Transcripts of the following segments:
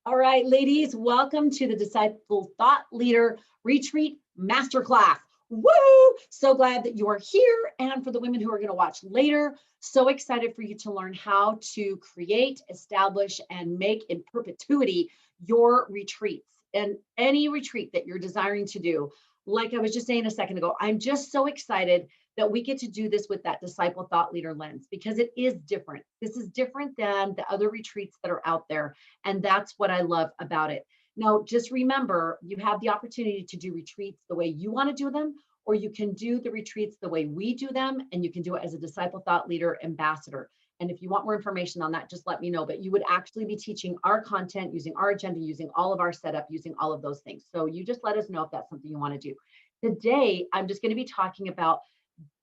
All right, ladies, welcome to the Disciple Thought Leader Retreat Masterclass. Woo! So glad that you are here. And for the women who are going to watch later, so excited for you to learn how to create, establish, and make in perpetuity your retreats and any retreat that you're desiring to do. Like I was just saying a second ago, I'm just so excited that we get to do this with that disciple thought leader lens because it is different. This is different than the other retreats that are out there. And that's what I love about it. Now, just remember, you have the opportunity to do retreats the way you want to do them, or you can do the retreats the way we do them, and you can do it as a disciple thought leader ambassador. And if you want more information on that, just let me know. But you would actually be teaching our content, using our agenda, using all of our setup, using all of those things. So you just let us know if that's something you want to do. Today, I'm just going to be talking about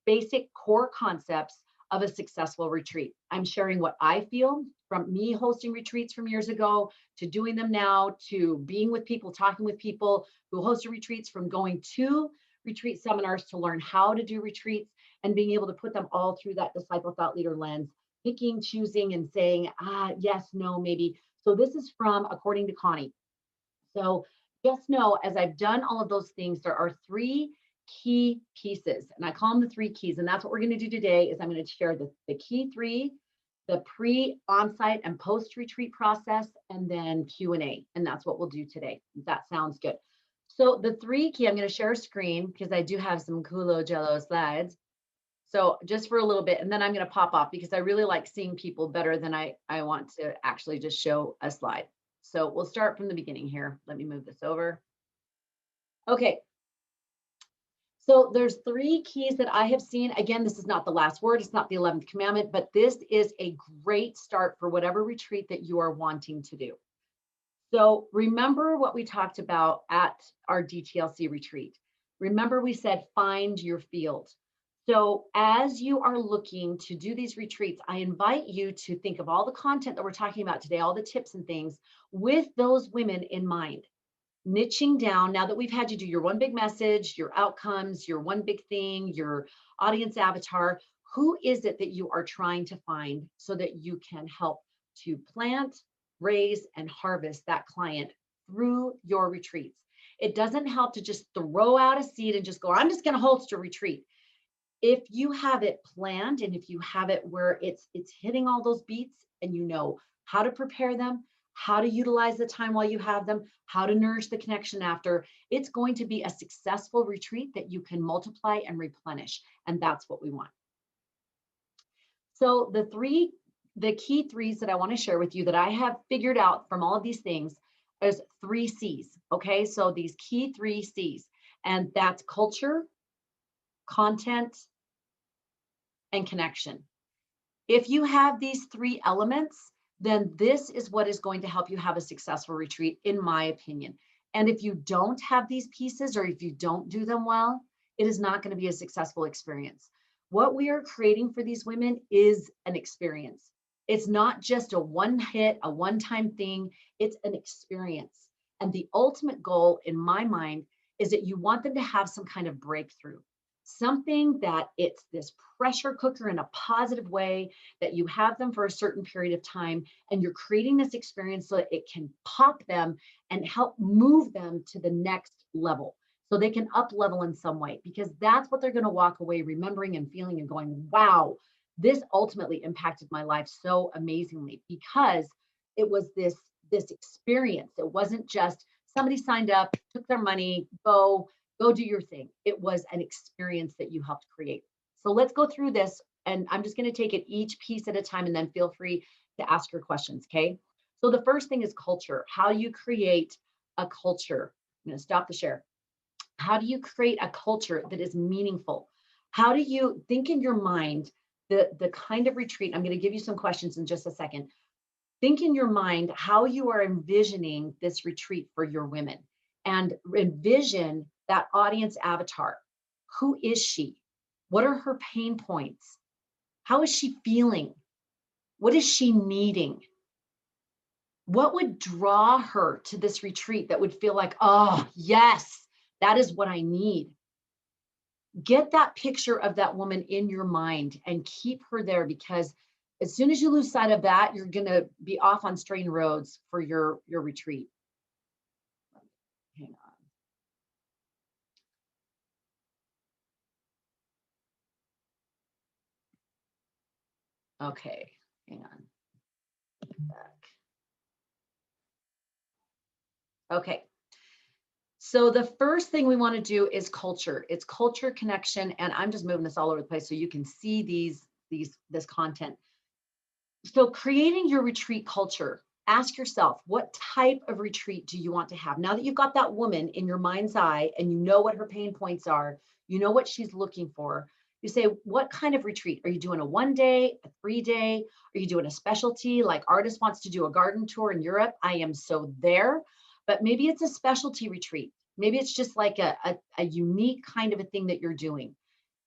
basic core concepts of a successful retreat. I'm sharing what I feel from me hosting retreats from years ago to doing them now, to being with people, talking with people who hosted retreats, from going to retreat seminars to learn how to do retreats, and being able to put them all through that disciple thought leader lens, picking, choosing, and saying, yes, no, maybe. So this is from According to Connie. So just know, as I've done all of those things, there are three key pieces, and I call them the three keys. And that's what we're going to do today. Is I'm going to share the key three, the pre, on-site, and post-retreat process, and then Q&A. And that's what we'll do today. That sounds good. So the three key, I'm going to share a screen because I do have some coolo jello slides. So just for a little bit, and then I'm going to pop off because I really like seeing people better than I want to actually just show a slide. So we'll start from the beginning here. Let me move this over. Okay. So there's three keys that I have seen. Again, this is not the last word. It's not the 11th commandment, but this is a great start for whatever retreat that you are wanting to do. So remember what we talked about at our DTLC retreat. Remember we said, find your field. So as you are looking to do these retreats, I invite you to think of all the content that we're talking about today, all the tips and things with those women in mind. Niching down, now that we've had you do your one big message, your outcomes, your one big thing, your audience avatar, who is it that you are trying to find so that you can help to plant, raise, and harvest that client through your retreats? It doesn't help to just throw out a seed and just go, I'm just going to host a retreat. If you have it planned and if you have it where it's hitting all those beats and you know how to prepare them, how to utilize the time while you have them, how to nourish the connection after, it's going to be a successful retreat that you can multiply and replenish. And that's what we want. So the key threes that I want to share with you that I have figured out from all of these things is 3 C's. Okay, so these key 3 C's, and that's culture, content, and connection. If you have these 3 elements, then this is what is going to help you have a successful retreat, in my opinion. And if you don't have these pieces, or if you don't do them well, it is not going to be a successful experience. What we are creating for these women is an experience. It's not just a one hit, a one-time thing. It's an experience. And the ultimate goal in my mind is that you want them to have some kind of breakthrough. Something that it's this pressure cooker in a positive way, that you have them for a certain period of time and you're creating this experience so that it can pop them and help move them to the next level so they can up level in some way, because that's what they're going to walk away remembering and feeling and going, wow, this ultimately impacted my life so amazingly, because it was this experience. It wasn't just somebody signed up, took their money, go do your thing. It was an experience that you helped create. So let's go through this, and I'm just going to take it each piece at a time, and then feel free to ask your questions, okay? So the first thing is culture. How do you create a culture? I'm going to stop the share. How do you create a culture that is meaningful? How do you think in your mind the kind of retreat? I'm going to give you some questions in just a second. Think in your mind how you are envisioning this retreat for your women, and envision that audience avatar. Who is she? What are her pain points? How is she feeling? What is she needing? What would draw her to this retreat that would feel like, oh, yes, that is what I need? Get that picture of that woman in your mind and keep her there, because As soon as you lose sight of that, you're going to be off on strained roads for your retreat. Hang on. Okay, hang on. Back. Okay. So the first thing we want to do is culture. It's culture, connection, and I'm just moving this all over the place so you can see this content. So creating your retreat culture, ask yourself, what type of retreat do you want to have? Now that you've got that woman in your mind's eye and you know what her pain points are, you know what she's looking for, you say, what kind of retreat? Are you doing a 1 day, a 3 day? Are you doing a specialty? Like artist wants to do a garden tour in Europe. I am so there. But maybe it's a specialty retreat. Maybe it's just like a unique kind of a thing that you're doing.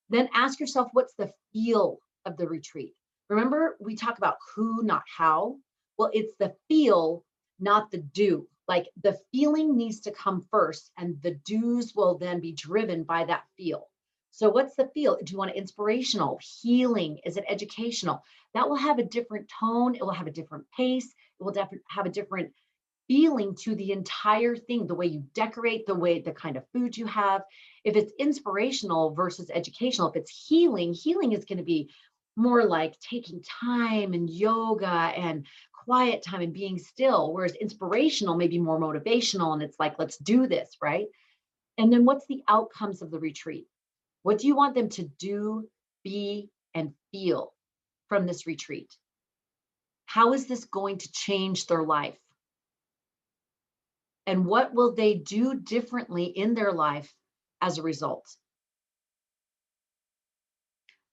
Then ask yourself, what's the feel of the retreat? Remember, we talk about who, not how. Well, it's the feel, not the do. Like the feeling needs to come first, and the do's will then be driven by that feel. So, what's the feel? Do you want it inspirational, healing? Is it educational? That will have a different tone. It will have a different pace. It will have a different feeling to the entire thing, the way you decorate, the kind of food you have. If it's inspirational versus educational, if it's healing, healing is going to be more like taking time and yoga and quiet time and being still, whereas inspirational may be more motivational and it's like, let's do this, right? And then what's the outcomes of the retreat? What do you want them to do, be, and feel from this retreat? How is this going to change their life? And what will they do differently in their life as a result?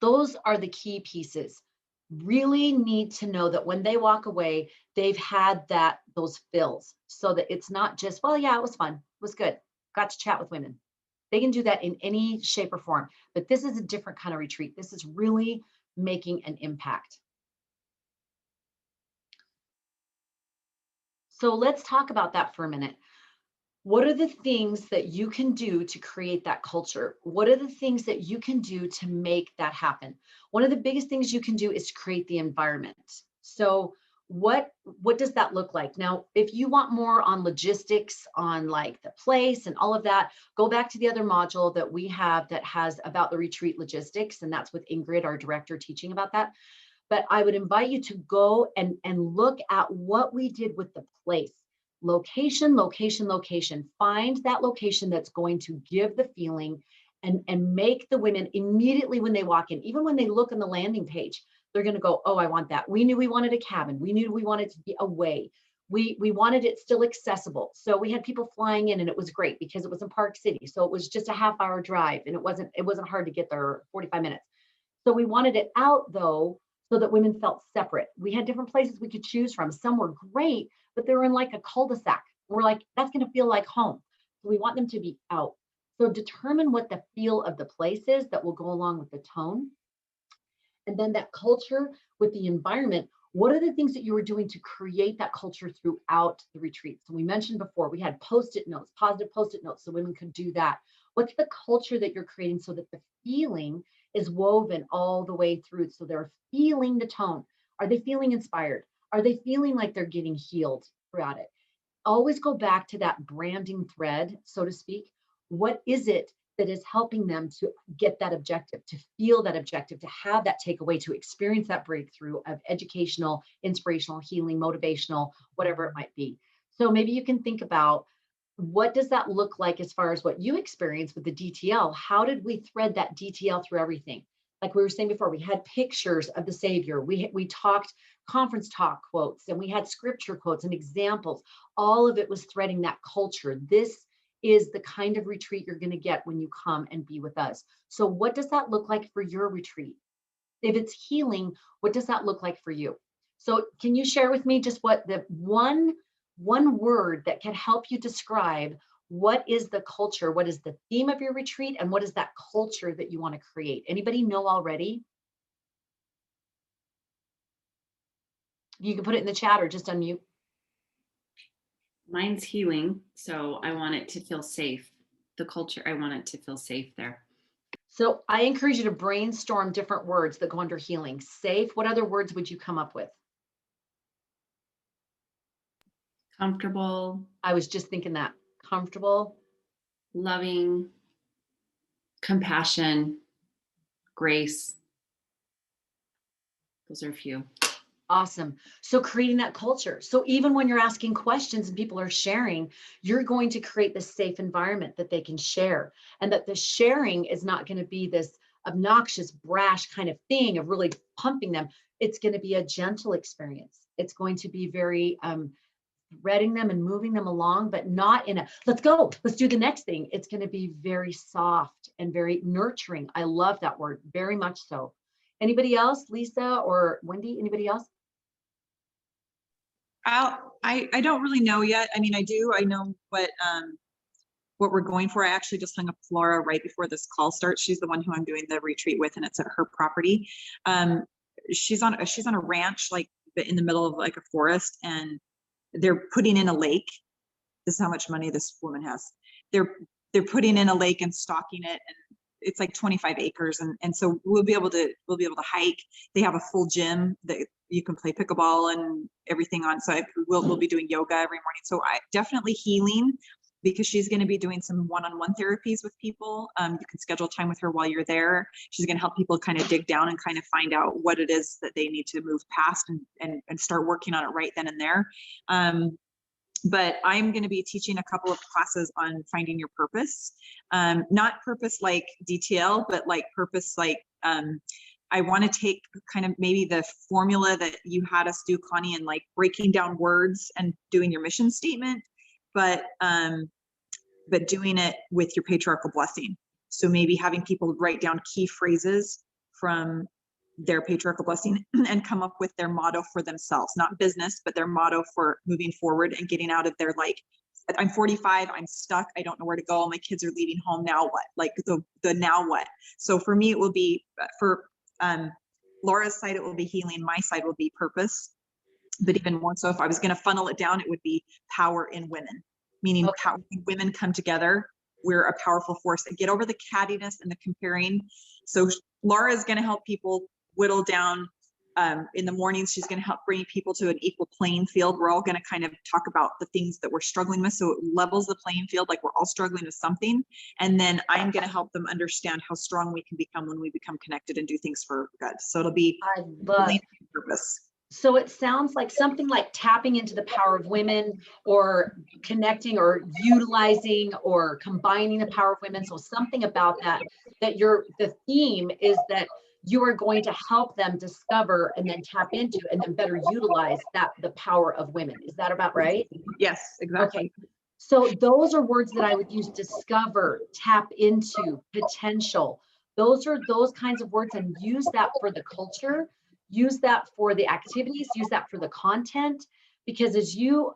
Those are the key pieces. Really need to know that when they walk away, they've had those fills, so that it's not just, well, yeah, it was fun, it was good, got to chat with women. They can do that in any shape or form, but this is a different kind of retreat. This is really making an impact. So let's talk about that for a minute. What are the things that you can do to create that culture? What are the things that you can do to make that happen? One of the biggest things you can do is create the environment. So what does that look like? Now, if you want more on logistics, on like the place and all of that, go back to the other module that we have that has about the retreat logistics, and that's with Ingrid, our director, teaching about that. But I would invite you to go and look at what we did with the place. Location, location, location. Find that location that's going to give the feeling and make the women immediately when they walk in, even when they look on the landing page, they're going to go, oh, I want that. We knew we wanted a cabin. We knew we wanted to be away. We wanted it still accessible. So we had people flying in and it was great because it was in Park City. So it was just a half-hour drive and it wasn't hard to get there, 45 minutes. So we wanted it out though, so that women felt separate. We had different places we could choose from. Some were great, but they were in like a cul-de-sac. We're like, that's going to feel like home. So we want them to be out. So determine what the feel of the place is that will go along with the tone. And then that culture with the environment. What are the things that you were doing to create that culture throughout the retreat? So we mentioned before, we had post-it notes, positive post-it notes, so women could do that. What's the culture that you're creating so that the feeling is woven all the way through? So they're feeling the tone. Are they feeling inspired? Are they feeling like they're getting healed throughout it? Always go back to that branding thread, so to speak. What is it that is helping them to get that objective, to feel that objective, to have that takeaway, to experience that breakthrough of educational, inspirational, healing, motivational, whatever it might be? So maybe you can think about, what does that look like as far as what you experienced with the DTL? How did we thread that DTL through everything? Like we were saying before, we had pictures of the Savior. We talked conference talk quotes, and we had scripture quotes and examples. All of it was threading that culture. This is the kind of retreat you're going to get when you come and be with us. So what does that look like for your retreat? If it's healing, what does that look like for you? So can you share with me just what the one word that can help you describe what is the culture, what is the theme of your retreat, and what is that culture that you want to create? Anybody know already? You can put it in the chat or just unmute. Mine's healing, so I want it to feel safe. The culture, I want it to feel safe there. So I encourage you to brainstorm different words that go under healing. Safe. What other words would you come up with? Comfortable, I was just thinking that. Comfortable. loving, compassion, grace. Those are a few. Awesome. So creating that culture. So even when you're asking questions and people are sharing, you're going to create this safe environment that they can share. And that the sharing is not going to be this obnoxious, brash kind of thing of really pumping them. It's going to be a gentle experience. It's going to be very threading them and moving them along, but not in a let's go, let's do the next thing. It's going to be very soft and very nurturing. I love that word very much so. Anybody else? Lisa or Wendy? Anybody else? I don't really know yet. I mean, I do. I know what we're going for. I actually just hung up with Laura right before this call starts. She's the one who I'm doing the retreat with, and it's at her property. Um, she's on a ranch, like in the middle of like a forest, and they're putting in a lake. This is how much money this woman has. They're they're putting in a lake and stocking it, and it's like 25 acres, and so we'll be able to hike. They have a full gym that you can play pickleball and everything on. So we'll be doing yoga every morning. So I definitely healing, because she's going to be doing some one-on-one therapies with people. You can schedule time with her while you're there. She's going to help people kind of dig down and kind of find out what it is that they need to move past, and start working on it right then and there. But I'm going to be teaching a couple of classes on finding your purpose. Not purpose like detail, but like purpose like, I want to take kind of maybe the formula that you had us do, Connie, and like breaking down words and doing your mission statement, but doing it with your patriarchal blessing. So maybe having people write down key phrases from their patriarchal blessing and come up with their motto for themselves, not business, but their motto for moving forward and getting out of their, like, I'm 45, I'm stuck, I don't know where to go, my kids are leaving home, now what? Like the now what? So for me, it will be, for Laura's side, it will be healing, my side will be purpose. But even more so, if I was going to funnel it down, it would be power in women, meaning power, women come together, we're a powerful force, and get over the cattiness and the comparing. So Laura is going to help people whittle down. In the mornings, she's going to help bring people to an equal playing field. We're all going to kind of talk about the things that we're struggling with, so it levels the playing field, like we're all struggling with something. And then I'm going to help them understand how strong we can become when we become connected and do things for good. So it'll be purpose. So it sounds like something like tapping into the power of women, or connecting or utilizing or combining the power of women. So something about that the theme is that you are going to help them discover and then tap into and then better utilize the power of women. Is that about right? Yes, exactly. Okay. So those are words that I would use: discover, tap into, potential. Those are those kinds of words, and use that for the culture, use that for the activities, use that for the content, because as you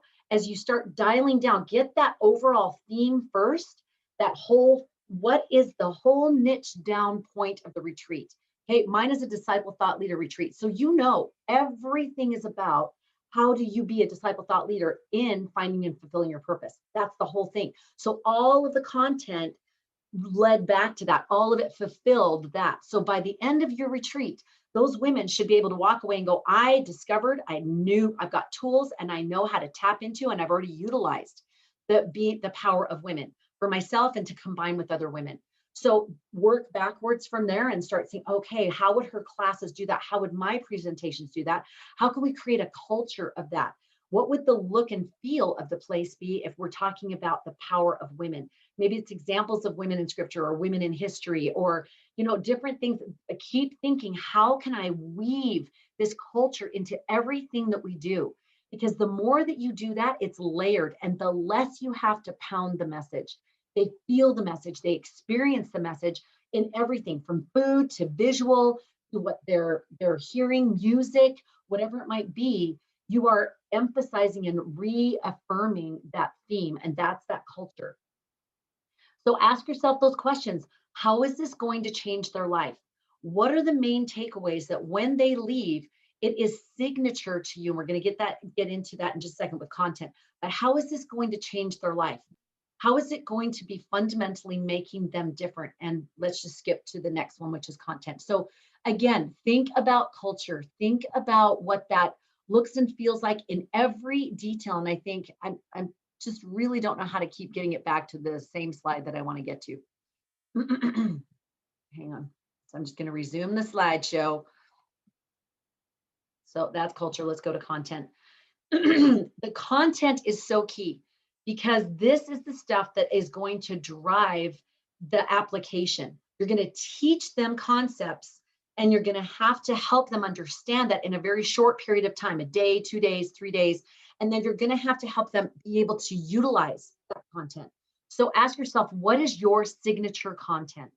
start dialing down, get that overall theme first, what is the whole niche down point of the retreat. Hey, mine is a disciple thought leader retreat. So everything is about how do you be a disciple thought leader in finding and fulfilling your purpose. That's the whole thing. So all of the content led back to that, all of it fulfilled that. So by the end of your retreat, those women should be able to walk away and go, I discovered, I knew, I've got tools, and I know how to tap into, and I've already utilized the power of women for myself and to combine with other women. So work backwards from there and start seeing, okay, how would her classes do that? How would my presentations do that? How can we create a culture of that? What would the look and feel of the place be if we're talking about the power of women? Maybe it's examples of women in scripture or women in history, or different things. Keep thinking, how can I weave this culture into everything that we do? Because the more that you do that, it's layered, and the less you have to pound the message. They feel the message, they experience the message in everything from food to visual to what they're hearing, music, whatever it might be. You are emphasizing and reaffirming that theme, and that's that culture. So ask yourself those questions. How is this going to change their life? What are the main takeaways that when they leave, it is signature to you? And we're going to get into that in just a second with content. But how is this going to change their life? How is it going to be fundamentally making them different? And let's just skip to the next one, which is content. So again, think about culture, think about what that looks and feels like in every detail. And I think I'm just really don't know how to keep getting it back to the same slide that I want to get to. Hang on. So I'm just going to resume the slideshow. So that's culture. Let's go to content. The content is so key because this is the stuff that is going to drive the application. You're going to teach them concepts and you're going to have to help them understand that in a very short period of time, a day, 2 days, 3 days, and then you're going to have to help them be able to utilize that content. So ask yourself, what is your signature content?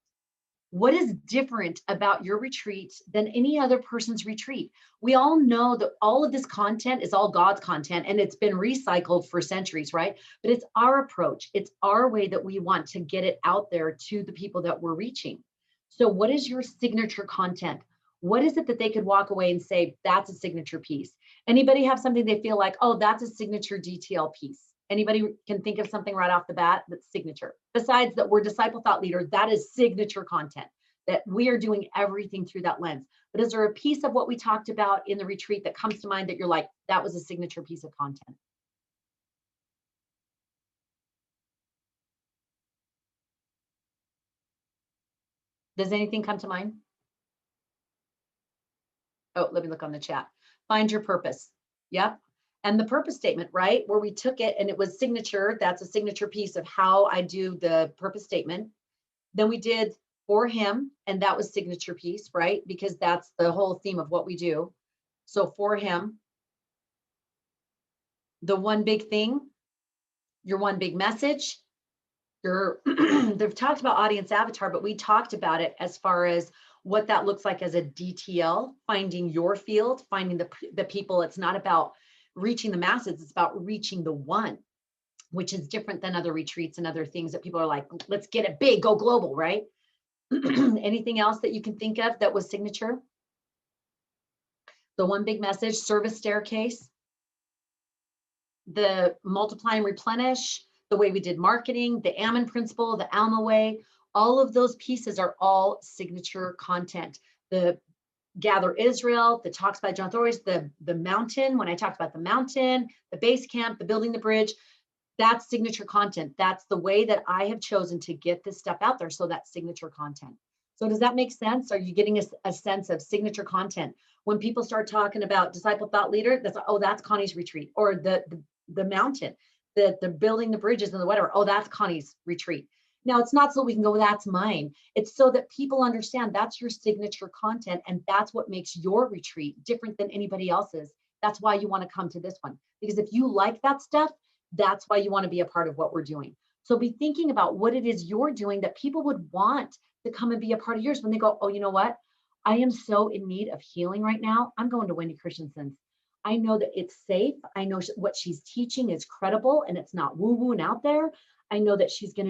What is different about your retreat than any other person's retreat? We all know that all of this content is all God's content and it's been recycled for centuries, right? But it's our approach. It's our way that we want to get it out there to the people that we're reaching. So what is your signature content? What is it that they could walk away and say, that's a signature piece? Anybody have something they feel like, oh, that's a signature DTL piece? Anybody can think of something right off the bat that's signature? Besides that we're disciple thought leader, that is signature content, that we are doing everything through that lens. But is there a piece of what we talked about in the retreat that comes to mind that you're like, that was a signature piece of content? Does anything come to mind? Oh, let me look on the chat. Find your purpose. Yep. And the purpose statement, right? Where we took it and it was signature. That's a signature piece of how I do the purpose statement. Then we did for him, and that was signature piece, right? Because that's the whole theme of what we do. So for him, the one big thing, your one big message, they've talked about audience avatar, but we talked about it as far as what that looks like as a DTL, finding your field, finding the people. It's not about reaching the masses, it's about reaching the one, which is different than other retreats and other things that people are like, let's get it big, go global, right? Anything else that you can think of that was signature? The one big message, service staircase, the multiply and replenish, the way we did marketing, the Ammon principle, the Alma way, all of those pieces are all signature content. The Gather Israel, the talks by John Thorwald, the mountain, when I talked about the mountain, the base camp, the building the bridge, that's signature content. That's the way that I have chosen to get this stuff out there. So that's signature content. So does that make sense? Are you getting a sense of signature content? When people start talking about disciple thought leader, that's, oh, that's Connie's retreat, or the mountain, the building the bridges and the whatever. Oh, that's Connie's retreat. Now, it's not so we can go, that's mine. It's so that people understand that's your signature content and that's what makes your retreat different than anybody else's. That's why you want to come to this one. Because if you like that stuff, that's why you want to be a part of what we're doing. So be thinking about what it is you're doing that people would want to come and be a part of yours when they go, oh, you know what? I am so in need of healing right now. I'm going to Wendy Christensen's. I know that it's safe. I know what she's teaching is credible and it's not woo-woo and out there. I know that it's going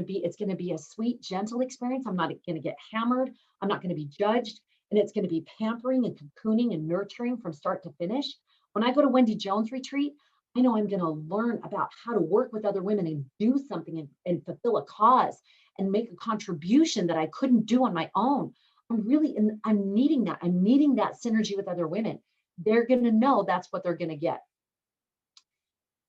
to be a sweet, gentle experience. I'm not going to get hammered. I'm not going to be judged. And it's going to be pampering and cocooning and nurturing from start to finish. When I go to Wendy Jones retreat, I know I'm going to learn about how to work with other women and do something and fulfill a cause and make a contribution that I couldn't do on my own. I'm needing that. I'm needing that synergy with other women. They're going to know that's what they're going to get.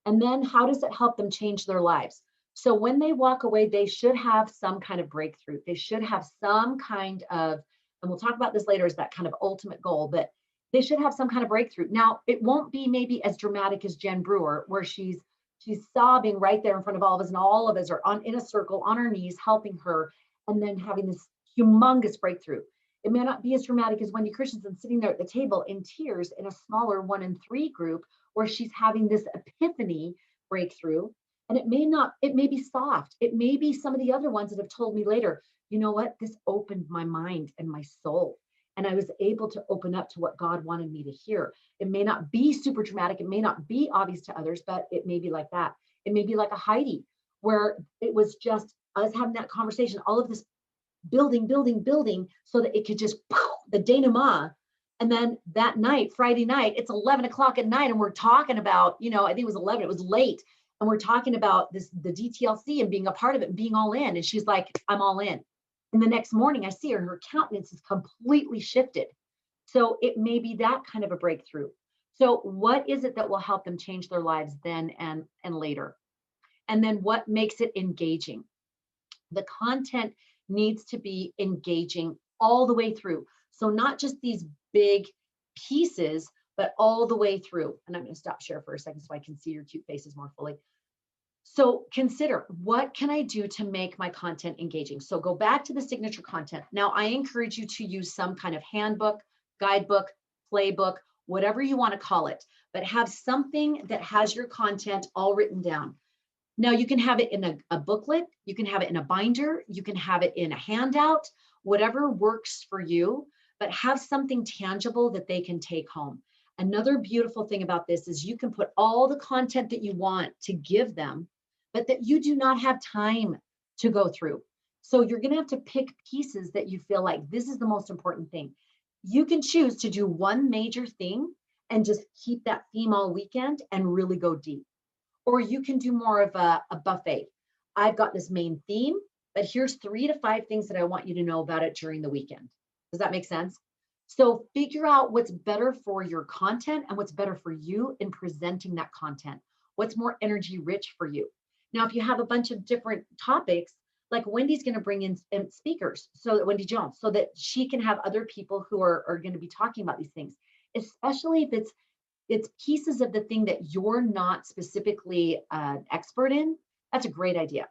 And then how does it help them change their lives? So when they walk away, they should have some kind of breakthrough. They should have some kind of, and we'll talk about this later as that kind of ultimate goal, but they should have some kind of breakthrough. Now, it won't be maybe as dramatic as Jen Brewer, where she's sobbing right there in front of all of us, and all of us are in a circle on our knees helping her, and then having this humongous breakthrough. It may not be as dramatic as Wendy Christensen sitting there at the table in tears in a smaller 1 in 3 group where she's having this epiphany breakthrough. And it may be soft. It may be some of the other ones that have told me later, you know what, this opened my mind and my soul. And I was able to open up to what God wanted me to hear. It may not be super dramatic. It may not be obvious to others, but it may be like that. It may be like a Heidi, where it was just us having that conversation, all of this building, so that it could just, the denouement. And then that night, Friday night, it's 11 o'clock at night, and we're talking about, I think it was 11, it was late. And we're talking about the DTLC and being a part of it and being all in. And she's like, I'm all in. And the next morning I see her and her countenance is completely shifted. So it may be that kind of a breakthrough. So what is it that will help them change their lives then and later? And then what makes it engaging? The content needs to be engaging all the way through. So not just these big pieces, but all the way through. And I'm going to stop share for a second so I can see your cute faces more fully. So consider, what can I do to make my content engaging? So go back to the signature content. Now, I encourage you to use some kind of handbook, guidebook, playbook, whatever you want to call it, but have something that has your content all written down. Now, you can have it in a booklet, you can have it in a binder, you can have it in a handout, whatever works for you, but have something tangible that they can take home. Another beautiful thing about this is you can put all the content that you want to give them, but that you do not have time to go through. So you're going to have to pick pieces that you feel like this is the most important thing. You can choose to do one major thing and just keep that theme all weekend and really go deep. Or you can do more of a buffet. I've got this main theme, but here's 3 to 5 things that I want you to know about it during the weekend. Does that make sense? So figure out what's better for your content and what's better for you in presenting that content. What's more energy rich for you? Now, if you have a bunch of different topics, like Wendy's going to bring in speakers, so that Wendy Jones, so that she can have other people who are going to be talking about these things, especially if it's pieces of the thing that you're not specifically expert in. That's a great idea.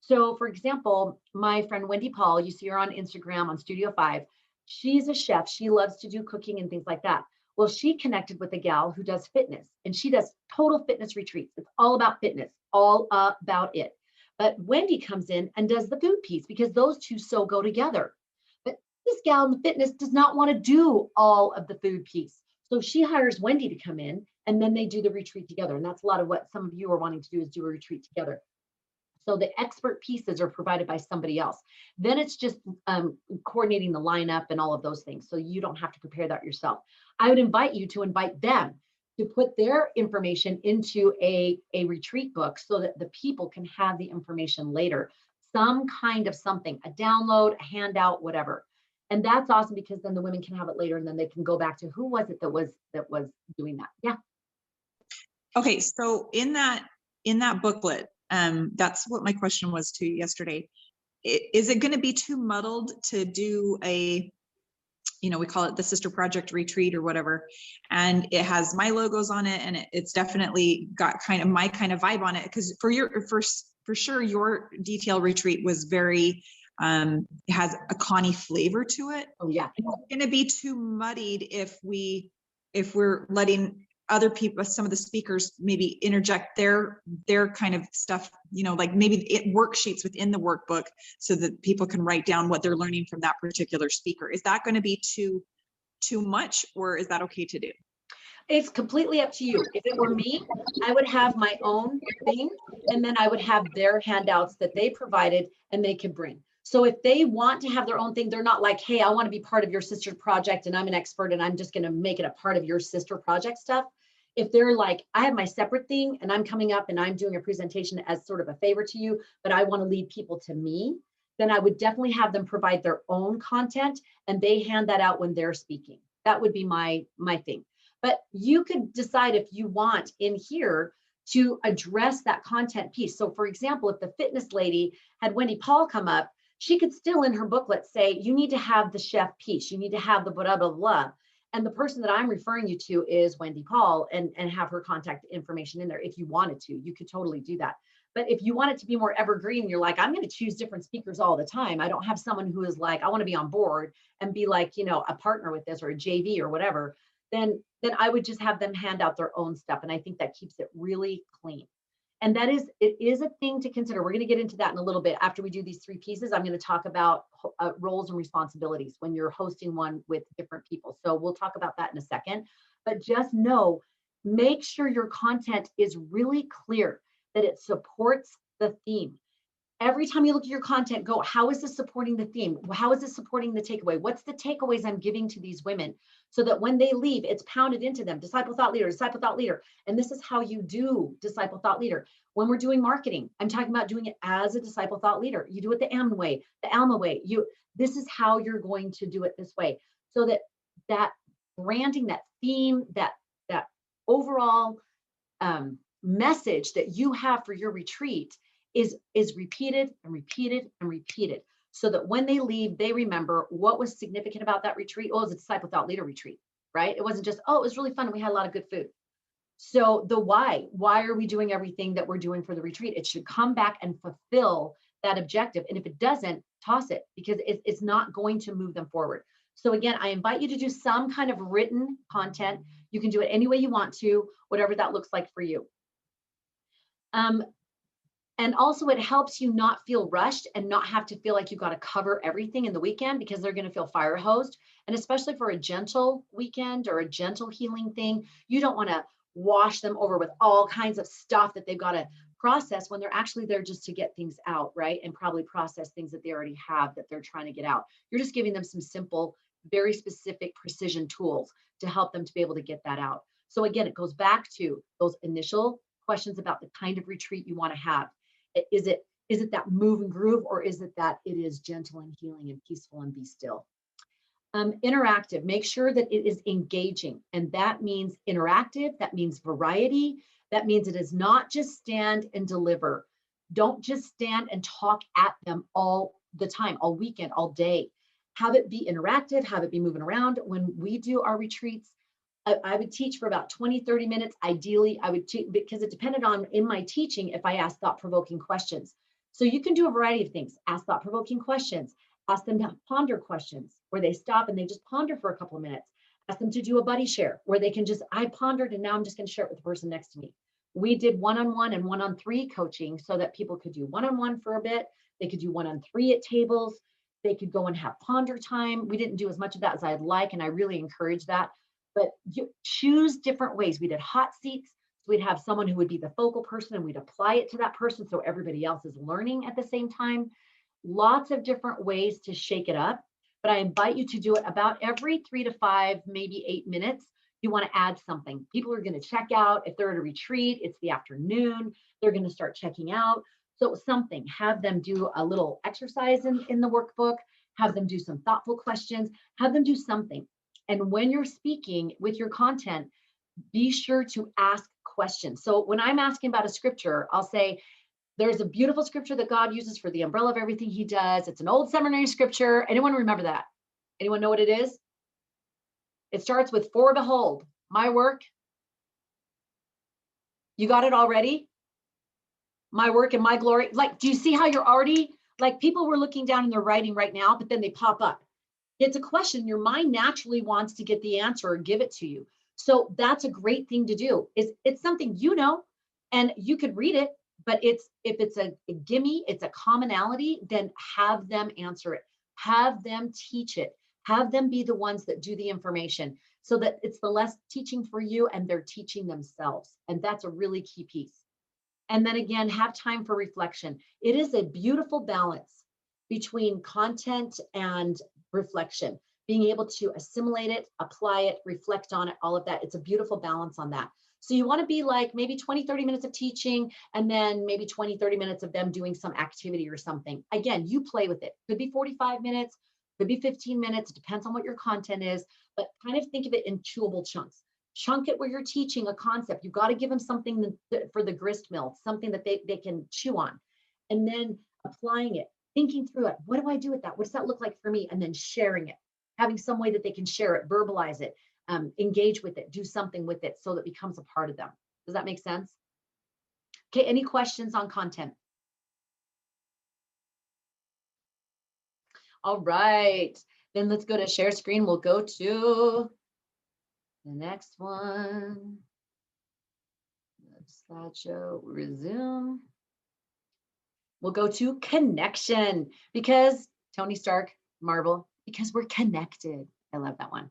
So for example, my friend Wendy Paul, you see her on Instagram on Studio 5. She's a chef. She loves to do cooking and things like that. Well, she connected with a gal who does fitness, and she does total fitness retreats. It's all about fitness, all about it. But Wendy comes in and does the food piece because those two so go together. But this gal in the fitness does not want to do all of the food piece. So she hires Wendy to come in, and then they do the retreat together. And that's a lot of what some of you are wanting to do, is do a retreat together. So the expert pieces are provided by somebody else. Then it's just coordinating the lineup and all of those things. So you don't have to prepare that yourself. I would invite you to invite them to put their information into a retreat book so that the people can have the information later. Some kind of something, a download, a handout, whatever. And that's awesome because then the women can have it later and then they can go back to who was it that was doing that. Yeah. Okay, so in that booklet, that's what my question was to you yesterday. Is it going to be too muddled to do a, we call it the sister project retreat or whatever, and it has my logos on it, and it's definitely got kind of my kind of vibe on it? Because for sure your detail retreat was very has a Connie flavor to it. Oh yeah. It's going to be too muddied if we're letting other people, some of the speakers, maybe interject their kind of stuff, like maybe worksheets within the workbook so that people can write down what they're learning from that particular speaker. Is that going to be too much, or is that okay to do? It's completely up to you. If it were me, I would have my own thing, and then I would have their handouts that they provided and they could bring. So if they want to have their own thing, they're not like, hey, I want to be part of your sister project and I'm an expert and I'm just going to make it a part of your sister project stuff. If they're like, I have my separate thing and I'm coming up and I'm doing a presentation as sort of a favor to you, but I want to lead people to me, then I would definitely have them provide their own content and they hand that out when they're speaking. That would be my thing. But you could decide if you want in here to address that content piece. So for example, if the fitness lady had Wendy Paul come up, she could still in her booklet say, you need to have the chef piece, you need to have the blah, blah, blah. And the person that I'm referring you to is Wendy Paul, and have her contact information in there. If you wanted to, you could totally do that. But if you want it to be more evergreen, you're like, I'm going to choose different speakers all the time. I don't have someone who is like, I want to be on board and be like, a partner with this or a JV or whatever, then I would just have them hand out their own stuff. And I think that keeps it really clean. And it is a thing to consider. We're going to get into that in a little bit. After we do these 3 pieces, I'm going to talk about roles and responsibilities when you're hosting one with different people. So we'll talk about that in a second. But just know, make sure your content is really clear, that it supports the theme. every time you look at your content, go, how is this supporting the theme? How is this supporting the takeaway? What's the takeaways I'm giving to these women so that when they leave, it's pounded into them, disciple thought leader, disciple thought leader. And this is how you do disciple thought leader. When we're doing marketing, I'm talking about doing it as a disciple thought leader. You do it the Alma way, the Alma way. This is how you're going to do it this way. So that branding, that theme, that overall message that you have for your retreat is repeated and repeated and repeated, so that when they leave, they remember what was significant about that retreat. Oh, it was a disciple thought leader retreat, right? It wasn't just, oh, it was really fun and we had a lot of good food. So the why are we doing everything that we're doing for the retreat? It should come back and fulfill that objective. And if it doesn't, toss it, because it's not going to move them forward. So again, I invite you to do some kind of written content. You can do it any way you want to, whatever that looks like for you. And also it helps you not feel rushed and not have to feel like you got to cover everything in the weekend, because they're going to feel fire hosed. And especially for a gentle weekend or a gentle healing thing, you don't want to wash them over with all kinds of stuff that they've got to process when they're actually there just to get things out, right? And probably process things that they already have that they're trying to get out. You're just giving them some simple, very specific precision tools to help them to be able to get that out. So again, it goes back to those initial questions about the kind of retreat you want to have. Is it that move and groove, or is it that it is gentle and healing and peaceful and be still? Interactive, make sure that it is engaging. And that means interactive, that means variety, that means it is not just stand and deliver. Don't just stand and talk at them all the time, all weekend, all day. Have it be interactive, have it be moving around. When we do our retreats, I would teach for about 20, 30 minutes. Ideally, I would teach, because it depended on in my teaching if I asked thought-provoking questions. So you can do a variety of things. Ask thought-provoking questions. Ask them to ponder questions where they stop and they just ponder for a couple of minutes. Ask them to do a buddy share where they can just, I pondered and now I'm just going to share it with the person next to me. We did one-on-one and one-on-three coaching so that people could do one-on-one for a bit. They could do one-on-three at tables. They could go and have ponder time. We didn't do as much of that as I'd like, and I really encourage that. But you choose different ways. We did hot seats. So we'd have someone who would be the focal person and we'd apply it to that person so everybody else is learning at the same time. Lots of different ways to shake it up. But I invite you to do it about every 3 to 5, maybe 8 minutes. You want to add something. People are going to check out. If they're at a retreat, it's the afternoon. They're going to start checking out. So something, have them do a little exercise in the workbook, have them do some thoughtful questions, have them do something. And when you're speaking with your content, be sure to ask questions. So when I'm asking about a scripture, I'll say, there's a beautiful scripture that God uses for the umbrella of everything he does. It's an old seminary scripture. Anyone remember that? Anyone know what it is? It starts with, for behold, my work. You got it already? My work and my glory. Like, do you see how you're already, like, people were looking down and they're writing right now, but then they pop up. It's a question. Your mind naturally wants to get the answer or give it to you. So that's a great thing to do. It's something you know, and you could read it, but if it's a gimme, it's a commonality, then have them answer it. Have them teach it. Have them be the ones that do the information so that it's the less teaching for you and they're teaching themselves. And that's a really key piece. And then again, have time for reflection. It is a beautiful balance between content and reflection, being able to assimilate it, apply it, reflect on it, all of that. It's a beautiful balance on that. So you want to be like maybe 20, 30 minutes of teaching and then maybe 20, 30 minutes of them doing some activity or something. Again, you play with it. Could be 45 minutes, could be 15 minutes. It depends on what your content is, but kind of think of it in chewable chunks. Chunk it where you're teaching a concept. You've got to give them something for the grist mill, something that they can chew on, and then applying it, thinking through it. What do I do with that? What does that look like for me? And then sharing it, having some way that they can share it, verbalize it, engage with it, do something with it so that it becomes a part of them. Does that make sense? Okay, any questions on content? All right, then let's go to share screen. We'll go to the next one. Slideshow, resume. We'll go to connection, because Tony Stark, Marvel, because we're connected. I love that one.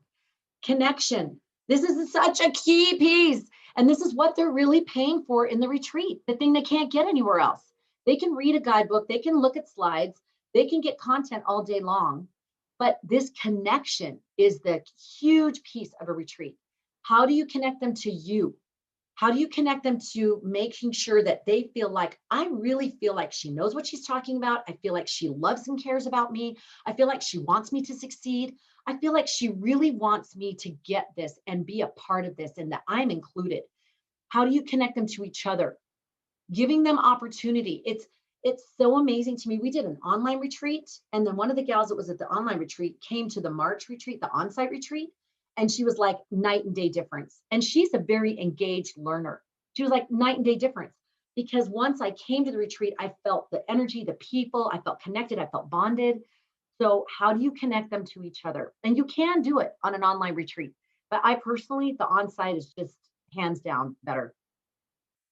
Connection. This is such a key piece. And this is what they're really paying for in the retreat, the thing they can't get anywhere else. They can read a guidebook, they can look at slides, they can get content all day long. But this connection is the huge piece of a retreat. How do you connect them to you? How do you connect them to making sure that they feel like, I really feel like she knows what she's talking about. I feel like she loves and cares about me. I feel like she wants me to succeed. I feel like she really wants me to get this and be a part of this and that I'm included. How do you connect them to each other? Giving them opportunity. It's so amazing to me. We did an online retreat, and then one of the gals that was at the online retreat came to the March retreat, the on-site retreat, and she was like night and day difference. And she's a very engaged learner. She was like night and day difference, because once I came to the retreat, I felt the energy, the people, I felt connected, I felt bonded. So how do you connect them to each other? And you can do it on an online retreat, but I personally, the on-site is just hands down better.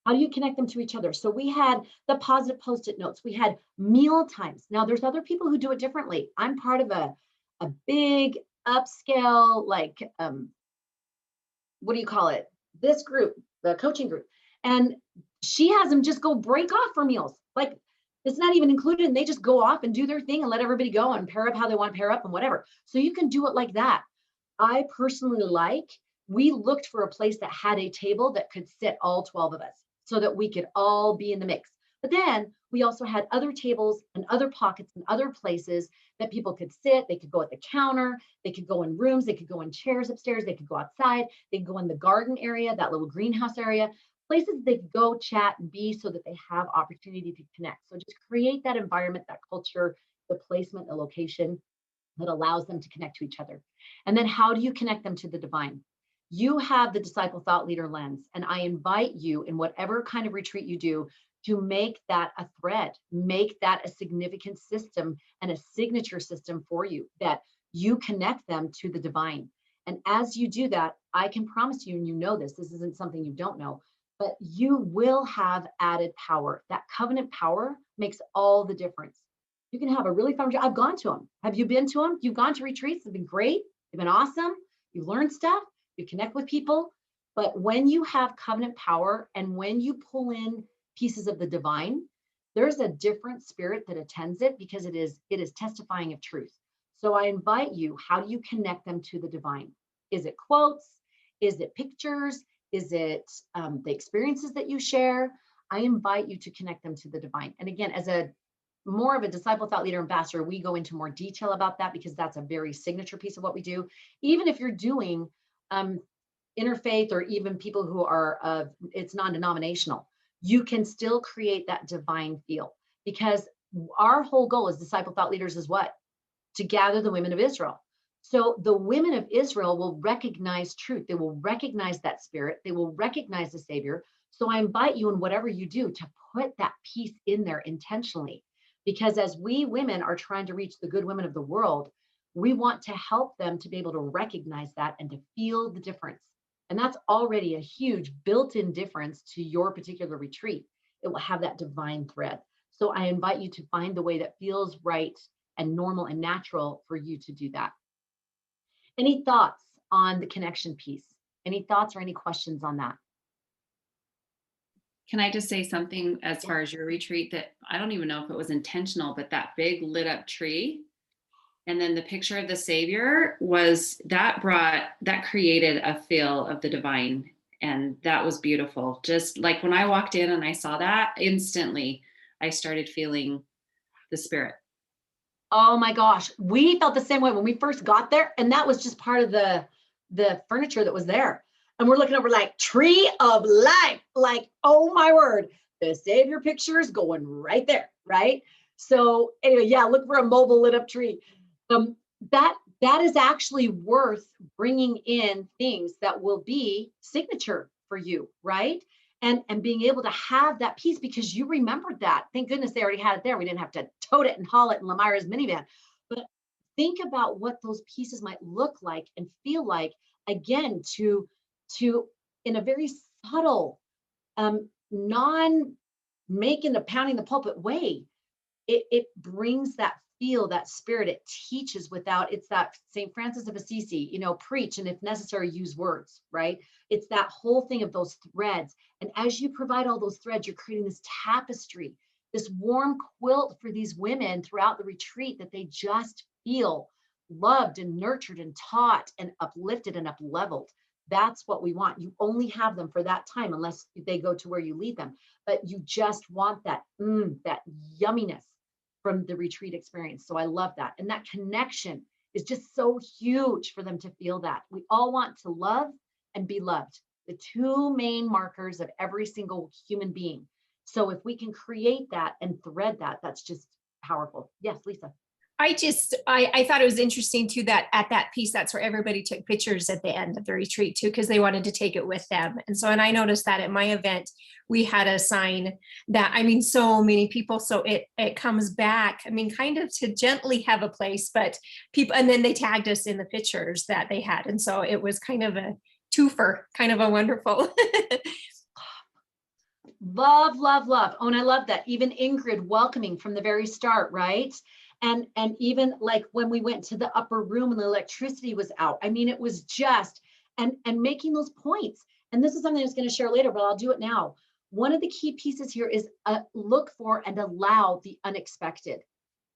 How do you connect them to each other? So we had the positive post-it notes. We had meal times. Now there's other people who do it differently. I'm part of a big upscale, like, what do you call it? This group, the coaching group. And she has them just go break off for meals. Like, it's not even included, and they just go off and do their thing and let everybody go and pair up how they want to pair up and whatever. So you can do it like that. I personally we looked for a place that had a table that could sit all 12 of us, so that we could all be in the mix. But then we also had other tables and other pockets and other places that people could sit. They could go at the counter, they could go in rooms, they could go in chairs upstairs, they could go outside, they could go in the garden area, that little greenhouse area, places they could go chat and be, so that they have opportunity to connect. So just create that environment, that culture, the placement, the location that allows them to connect to each other. And then how do you connect them to the divine? You have the disciple thought leader lens, and I invite you, in whatever kind of retreat you do, to make that a thread, make that a significant system and a signature system for you, that you connect them to the divine. And as you do that, I can promise you, and you know this isn't something you don't know, but you will have added power. That covenant power makes all the difference. You can have a really fun, I've gone to them. Have you been to them? You've gone to retreats, they've been great, they've been awesome. You've learned stuff, you connect with people. But when you have covenant power and when you pull in pieces of the divine, there's a different spirit that attends it, because it is testifying of truth. So I invite you, how do you connect them to the divine? Is it quotes? Is it pictures? Is it the experiences that you share? I invite you to connect them to the divine. And again, as a more of a disciple thought leader ambassador, we go into more detail about that, because that's a very signature piece of what we do. Even if you're doing interfaith, or even people who are it's non-denominational, you can still create that divine feel, because our whole goal as disciple thought leaders is what? To gather the women of Israel. So the women of Israel will recognize truth. They will recognize that spirit. They will recognize the Savior. So I invite you, in whatever you do, to put that piece in there intentionally, because as we women are trying to reach the good women of the world, we want to help them to be able to recognize that and to feel the difference. And that's already a huge built-in difference to your particular retreat. It will have that divine thread. So I invite you to find the way that feels right and normal and natural for you to do that. Any thoughts on the connection piece? Any thoughts or any questions on that? Can I just say something as far as your retreat, that I don't even know if it was intentional, but that big lit up tree and then the picture of the Savior that created a feel of the divine. And that was beautiful. Just like when I walked in and I saw that, instantly I started feeling the spirit. Oh my gosh, we felt the same way when we first got there, and that was just part of the furniture that was there. And we're looking over like tree of life, like, oh my word, the Savior picture is going right there, right? So anyway, yeah, look for a mobile lit up tree. That is actually worth bringing in things that will be signature for you, right? And being able to have that piece, because you remembered that. Thank goodness they already had it there. We didn't have to tote it and haul it in Lamira's minivan. But think about what those pieces might look like and feel like, again, to in a very subtle, non making a pounding the pulpit way. It brings that feel, that spirit. It teaches without, it's that St. Francis of Assisi, preach, and if necessary, use words, right? It's that whole thing of those threads. And as you provide all those threads, you're creating this tapestry this warm quilt for these women throughout the retreat that they just feel loved and nurtured and taught and uplifted and up-leveled. That's what we want. You only have them for that time unless they go to where you lead them. But you just want that, that yumminess from the retreat experience. So I love that. And that connection is just so huge for them to feel that. We all want to love and be loved, the two main markers of every single human being. So if we can create that and thread that, that's just powerful. Yes, Lisa. I thought it was interesting too, that at that piece, that's where everybody took pictures at the end of the retreat too, because they wanted to take it with them. And so, and I noticed that at my event, we had a sign that, I mean, so many people, so it comes back, I mean, kind of to gently have a place, but people, and then they tagged us in the pictures that they had. And so it was kind of a twofer, kind of a wonderful. Love, love, love. Oh, and I love that. Even Ingrid welcoming from the very start, right? And even like when we went to the upper room and the electricity was out, I mean, it was just, and making those points. And this is something I was going to share later, but I'll do it now. One of the key pieces here is look for and allow the unexpected.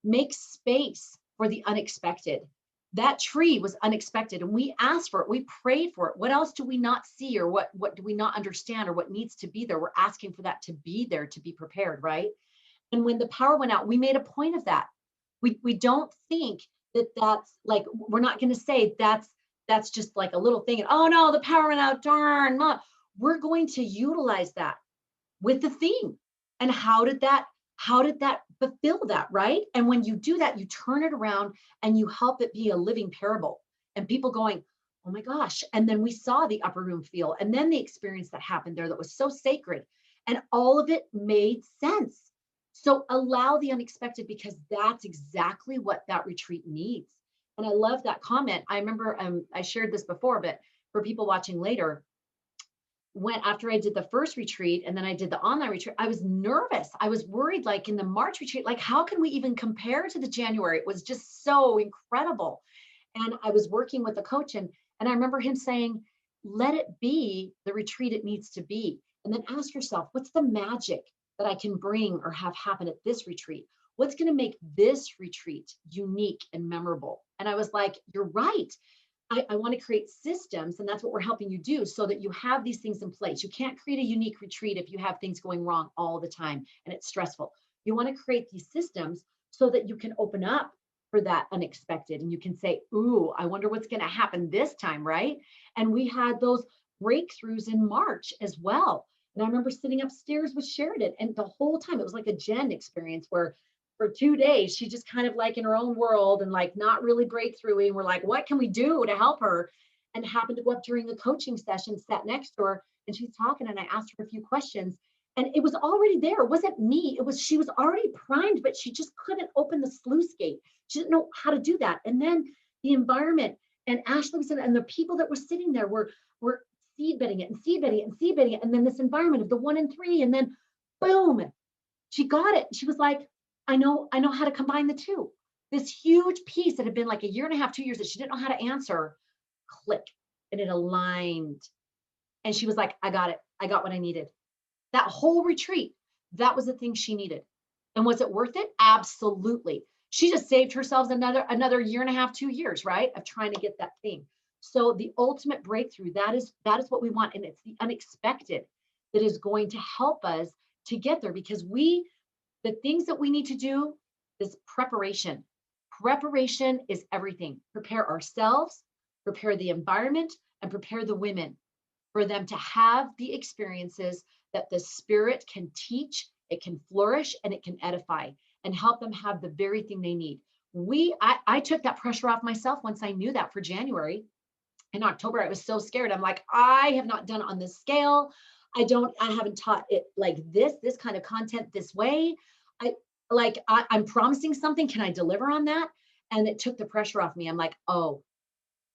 Make space for the unexpected. That tree was unexpected and we asked for it. We prayed for it. What else do we not see, or what do we not understand, or what needs to be there? We're asking for that to be there, to be prepared, right? And when the power went out, we made a point of that. We don't think that that's like, we're not going to say that's just like a little thing. And, oh no, the power went out, darn, Mom. We're going to utilize that with the theme. And how did that fulfill that, right? And when you do that, you turn it around and you help it be a living parable, and people going, oh my gosh. And then we saw the upper room feel, and then the experience that happened there that was so sacred, and all of it made sense. So allow the unexpected, because that's exactly what that retreat needs. And I love that comment. I remember I shared this before, but for people watching later, when after I did the first retreat and then I did the online retreat, I was nervous. I was worried, like in the March retreat, like how can we even compare to the January? It was just so incredible. And I was working with a coach, and I remember him saying, let it be the retreat it needs to be. And then ask yourself, what's the magic that I can bring or have happen at this retreat? What's going to make this retreat unique and memorable? And I was like, you're right. I want to create systems, and that's what we're helping you do, so that you have these things in place. You can't create a unique retreat if you have things going wrong all the time and it's stressful. You want to create these systems so that you can open up for that unexpected, and you can say, ooh, I wonder what's going to happen this time, right? And we had those breakthroughs in March as well. And I remember sitting upstairs with Sheridan, and the whole time it was like a Jen experience where for 2 days, she just kind of like in her own world and like not really breakthroughing. We're like, what can we do to help her? And happened to go up during a coaching session, sat next to her, and she's talking, and I asked her a few questions, and it was already there. It wasn't me. It was, she was already primed, but she just couldn't open the sluice gate. She didn't know how to do that. And then the environment, and Ashley was in, and the people that were sitting there were seed bedding it and seed bedding it and seed bedding it. And then this environment of the 1 and 3, and then boom, she got it. She was like, I know how to combine the two. This huge piece that had been like a year and a half, 2 years that she didn't know how to answer, click, and it aligned. And she was like, I got it. I got what I needed. That whole retreat, that was the thing she needed. And was it worth it? Absolutely. She just saved herself another year and a half, 2 years, right, of trying to get that thing. So the ultimate breakthrough, that is what we want. And it's the unexpected that is going to help us to get there, because the things that we need to do is preparation. Preparation is everything. Prepare ourselves, prepare the environment, and prepare the women for them to have the experiences that the spirit can teach, it can flourish, and it can edify, and help them have the very thing they need. I took that pressure off myself once I knew that for January. In October, I was so scared. I'm like, I have not done it on this scale. I haven't taught it like this kind of content this way. I'm promising something. Can I deliver on that? And it took the pressure off me. I'm like, oh,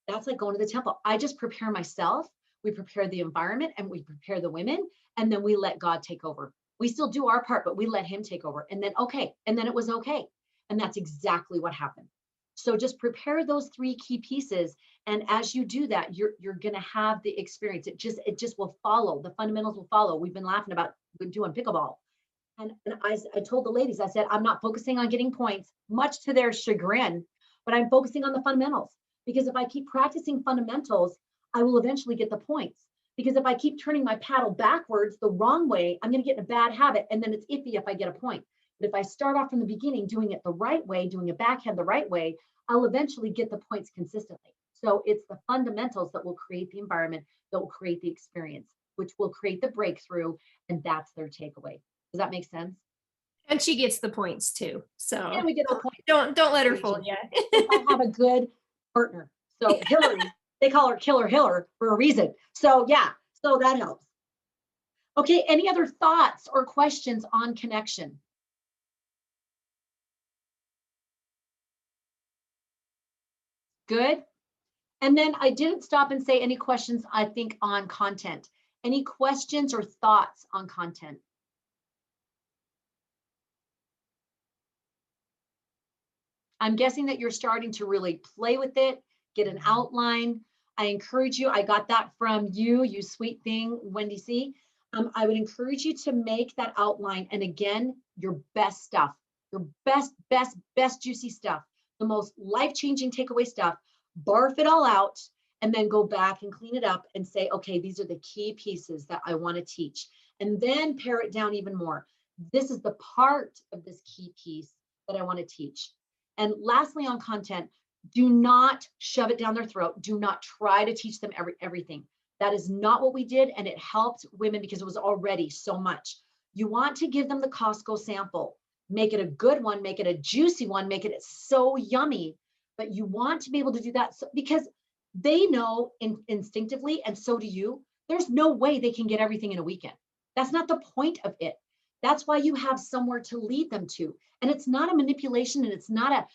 that's like going to the temple. I just prepare myself. We prepare the environment, and we prepare the women, and then we let God take over. We still do our part, but we let him take over. And then, okay. And then it was okay. And that's exactly what happened. So just prepare those 3 key pieces. And as you do that, you're going to have the experience. It just will follow. The fundamentals will follow. We've been laughing about doing pickleball. And I told the ladies, I said, I'm not focusing on getting points, much to their chagrin, but I'm focusing on the fundamentals. Because if I keep practicing fundamentals, I will eventually get the points. Because if I keep turning my paddle backwards the wrong way, I'm going to get in a bad habit. And then it's iffy if I get a point. But if I start off from the beginning, doing it the right way, doing a backhand the right way, I'll eventually get the points consistently. So it's the fundamentals that will create the environment, that will create the experience, which will create the breakthrough. And that's their takeaway. Does that make sense? And she gets the points too. So And we get the point. don't let her fool you. If I have a good partner. So Hillary, they call her Killer Hiller for a reason. So yeah, so that helps. Okay, any other thoughts or questions on connection? Good. And then I didn't stop and say any questions, I think, on content. Any questions or thoughts on content? I'm guessing that you're starting to really play with it, get an outline. I encourage you, I got that from you sweet thing, Wendy C. I would encourage you to make that outline. And again, your best stuff, your best juicy stuff, the most life-changing takeaway stuff, barf it all out, and then go back and clean it up and say, okay, these are the key pieces that I want to teach. And then pare it down even more. This is the part of this key piece that I want to teach. And lastly, on content, do not shove it down their throat. Do not try to teach them everything. That is not what we did. And it helped women because it was already so much. You want to give them the Costco sample, make it a good one, make it a juicy one, make it so yummy. But you want to be able to do that because they know instinctively, and so do you, there's no way they can get everything in a weekend. That's not the point of it. That's why you have somewhere to lead them to. And it's not a manipulation, and it's not a,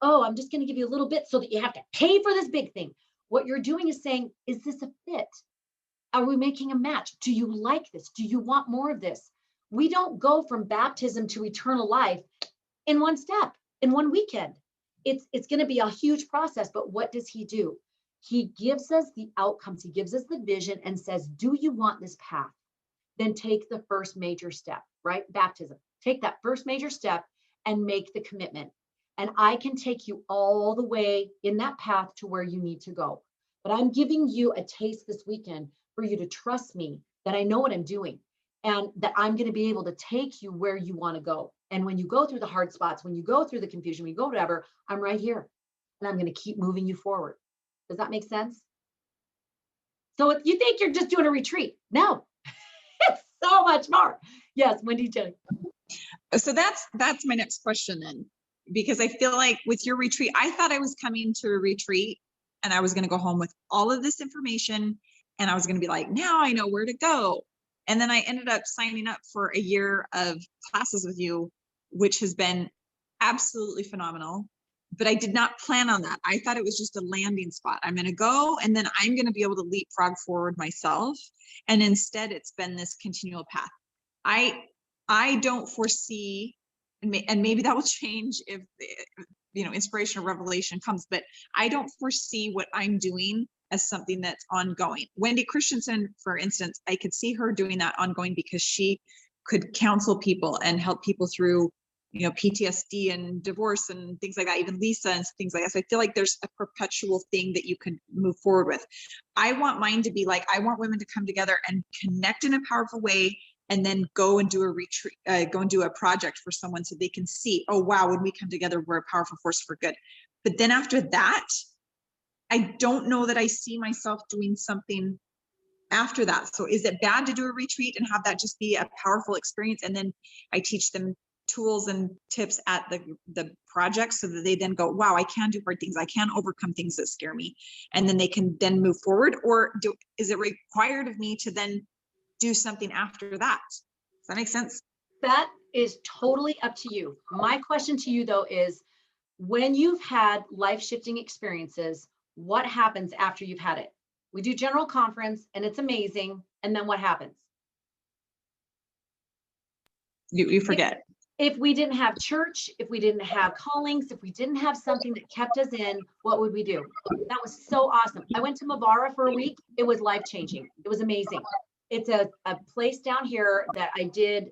oh, I'm just going to give you a little bit so that you have to pay for this big thing. What you're doing is saying, is this a fit? Are we making a match? Do you like this? Do you want more of this? We don't go from baptism to eternal life in one step, in one weekend. It's going to be a huge process, but what does he do? He gives us the outcomes. He gives us the vision and says, do you want this path? Then take the first major step, right? Baptism. Take that first major step and make the commitment. And I can take you all the way in that path to where you need to go. But I'm giving you a taste this weekend for you to trust me that I know what I'm doing and that I'm going to be able to take you where you want to go. And when you go through the hard spots, when you go through the confusion, when you go whatever, I'm right here and I'm going to keep moving you forward. Does that make sense? So you think you're just doing a retreat? No, it's so much more. Yes, Wendy Jenny. So that's my next question then, because I feel like with your retreat, I thought I was coming to a retreat and I was going to go home with all of this information and I was going to be like, now I know where to go. And then I ended up signing up for a year of classes with you, which has been absolutely phenomenal. But I did not plan on that. I thought it was just a landing spot. I'm going to go and then I'm going to be able to leapfrog forward myself. And instead, it's been this continual path. I don't foresee, and maybe that will change if inspiration or revelation comes, but I don't foresee what I'm doing as something that's ongoing. Wendy Christensen, for instance, I could see her doing that ongoing because she could counsel people and help people through PTSD and divorce and things like that, even Lisa and things like that. So I feel like there's a perpetual thing that you can move forward with. I want mine to be like, I want women to come together and connect in a powerful way and then go and do a retreat, go and do a project for someone so they can see, oh, wow, when we come together, we're a powerful force for good. But then after that, I don't know that I see myself doing something after that. So is it bad to do a retreat and have that just be a powerful experience? And then I teach them tools and tips at the project so that they then go, wow, I can do hard things. I can overcome things that scare me. And then they can then move forward. Or is it required of me to then do something after that? Does that make sense? That is totally up to you. My question to you though is, when you've had life-shifting experiences, what happens after you've had it? We do general conference and it's amazing. And then what happens? You forget. If we didn't have church, if we didn't have callings, if we didn't have something that kept us in, what would we do? That was so awesome. I went to Mavara for a week. It was life-changing. It was amazing. It's a place down here that I did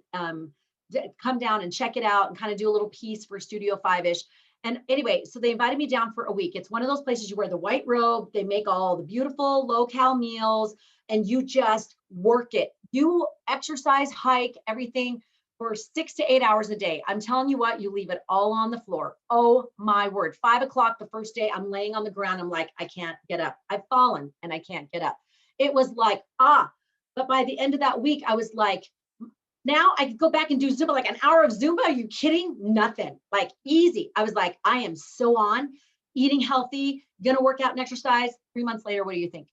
come down and check it out and kind of do a little piece for Studio 5-ish. And anyway, so they invited me down for a week. It's one of those places you wear the white robe, they make all the beautiful low-cal meals, and you just work it. You exercise, hike, everything for 6 to 8 hours a day. I'm telling you what, you leave it all on the floor. Oh my word. 5 o'clock the first day, I'm laying on the ground. I'm like, I can't get up. I've fallen and I can't get up. It was like, but by the end of that week, I was like, now I could go back and do Zumba, like an hour of Zumba. Are you kidding? Nothing, like easy. I was like, I am so on, eating healthy, gonna work out and exercise. 3 months later, what do you think?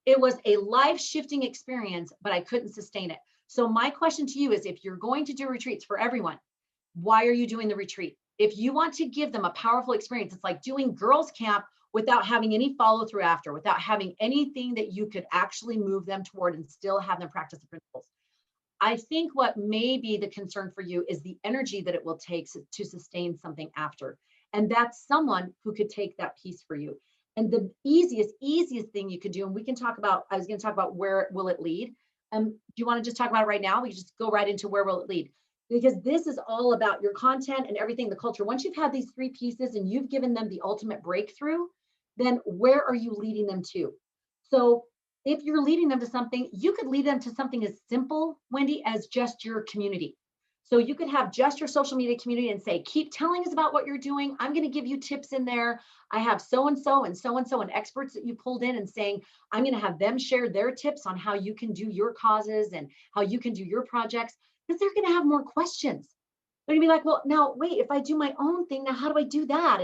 It was a life-shifting experience, but I couldn't sustain it. So my question to you is, if you're going to do retreats for everyone, why are you doing the retreat? If you want to give them a powerful experience, it's like doing girls camp without having any follow through after, without having anything that you could actually move them toward and still have them practice the principles. I think what may be the concern for you is the energy that it will take to sustain something after. And that's someone who could take that piece for you. And the easiest thing you could do, and we can talk about, I was going to talk about where will it lead. Do you want to just talk about it right now? We can just go right into where will it lead, because this is all about your content and everything, the culture. Once you've had these 3 pieces and you've given them the ultimate breakthrough, then where are you leading them to? So if you're leading them to something, you could lead them to something as simple, Wendy, as just your community. So you could have just your social media community and say, keep telling us about what you're doing. I'm going to give you tips in there. I have so-and-so and so-and-so and experts that you pulled in and saying, I'm going to have them share their tips on how you can do your causes and how you can do your projects, because they're going to have more questions. They're going to be like, well, now, wait, if I do my own thing, now how do I do that?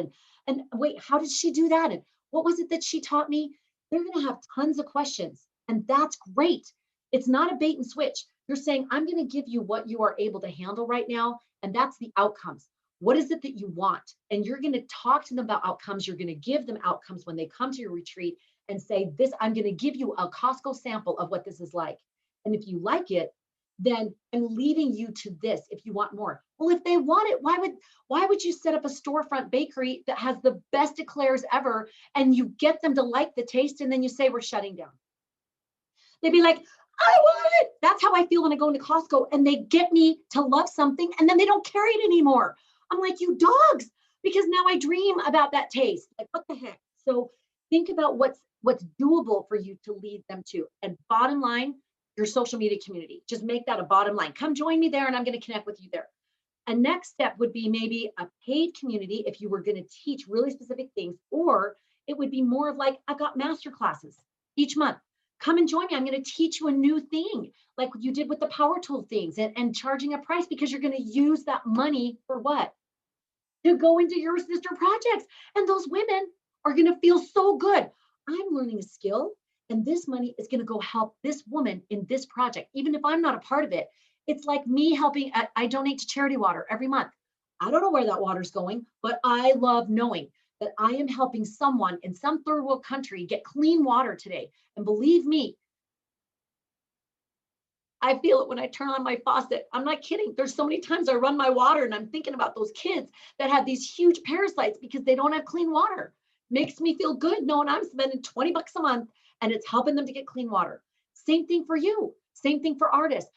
And wait, how did she do that? And what was it that she taught me? They're going to have tons of questions, and that's great. It's not a bait and switch. You're saying, I'm going to give you what you are able to handle right now, and that's the outcomes. What is it that you want? And you're going to talk to them about outcomes. You're going to give them outcomes when they come to your retreat and say, this, I'm going to give you a Costco sample of what this is like. And if you like it, then I'm leading you to this if you want more. Well, if they want it, why would you set up a storefront bakery that has the best eclairs ever and you get them to like the taste and then you say, we're shutting down? They'd be like, I want it. That's how I feel when I go into Costco and they get me to love something and then they don't carry it anymore. I'm like, you dogs, because now I dream about that taste. Like, what the heck? So think about what's doable for you to lead them to. And bottom line, your social media community. Just make that a bottom line. Come join me there and I'm going to connect with you there. A next step would be maybe a paid community if you were going to teach really specific things, or it would be more of like, I got master classes each month. Come and join me. I'm going to teach you a new thing, like you did with the power tool things, and charging a price, because you're going to use that money for what? To go into your sister projects. And those women are going to feel so good. I'm learning a skill, and this money is going to go help this woman in this project. Even if I'm not a part of it, it's like me helping. I donate to Charity Water every month. I don't know where that water's going, but I love knowing that I am helping someone in some third world country get clean water today. And believe me, I feel it when I turn on my faucet. I'm not kidding. There's so many times I run my water and I'm thinking about those kids that have these huge parasites because they don't have clean water. Makes me feel good knowing I'm spending 20 bucks a month and it's helping them to get clean water. Same thing for you. Same thing for artists.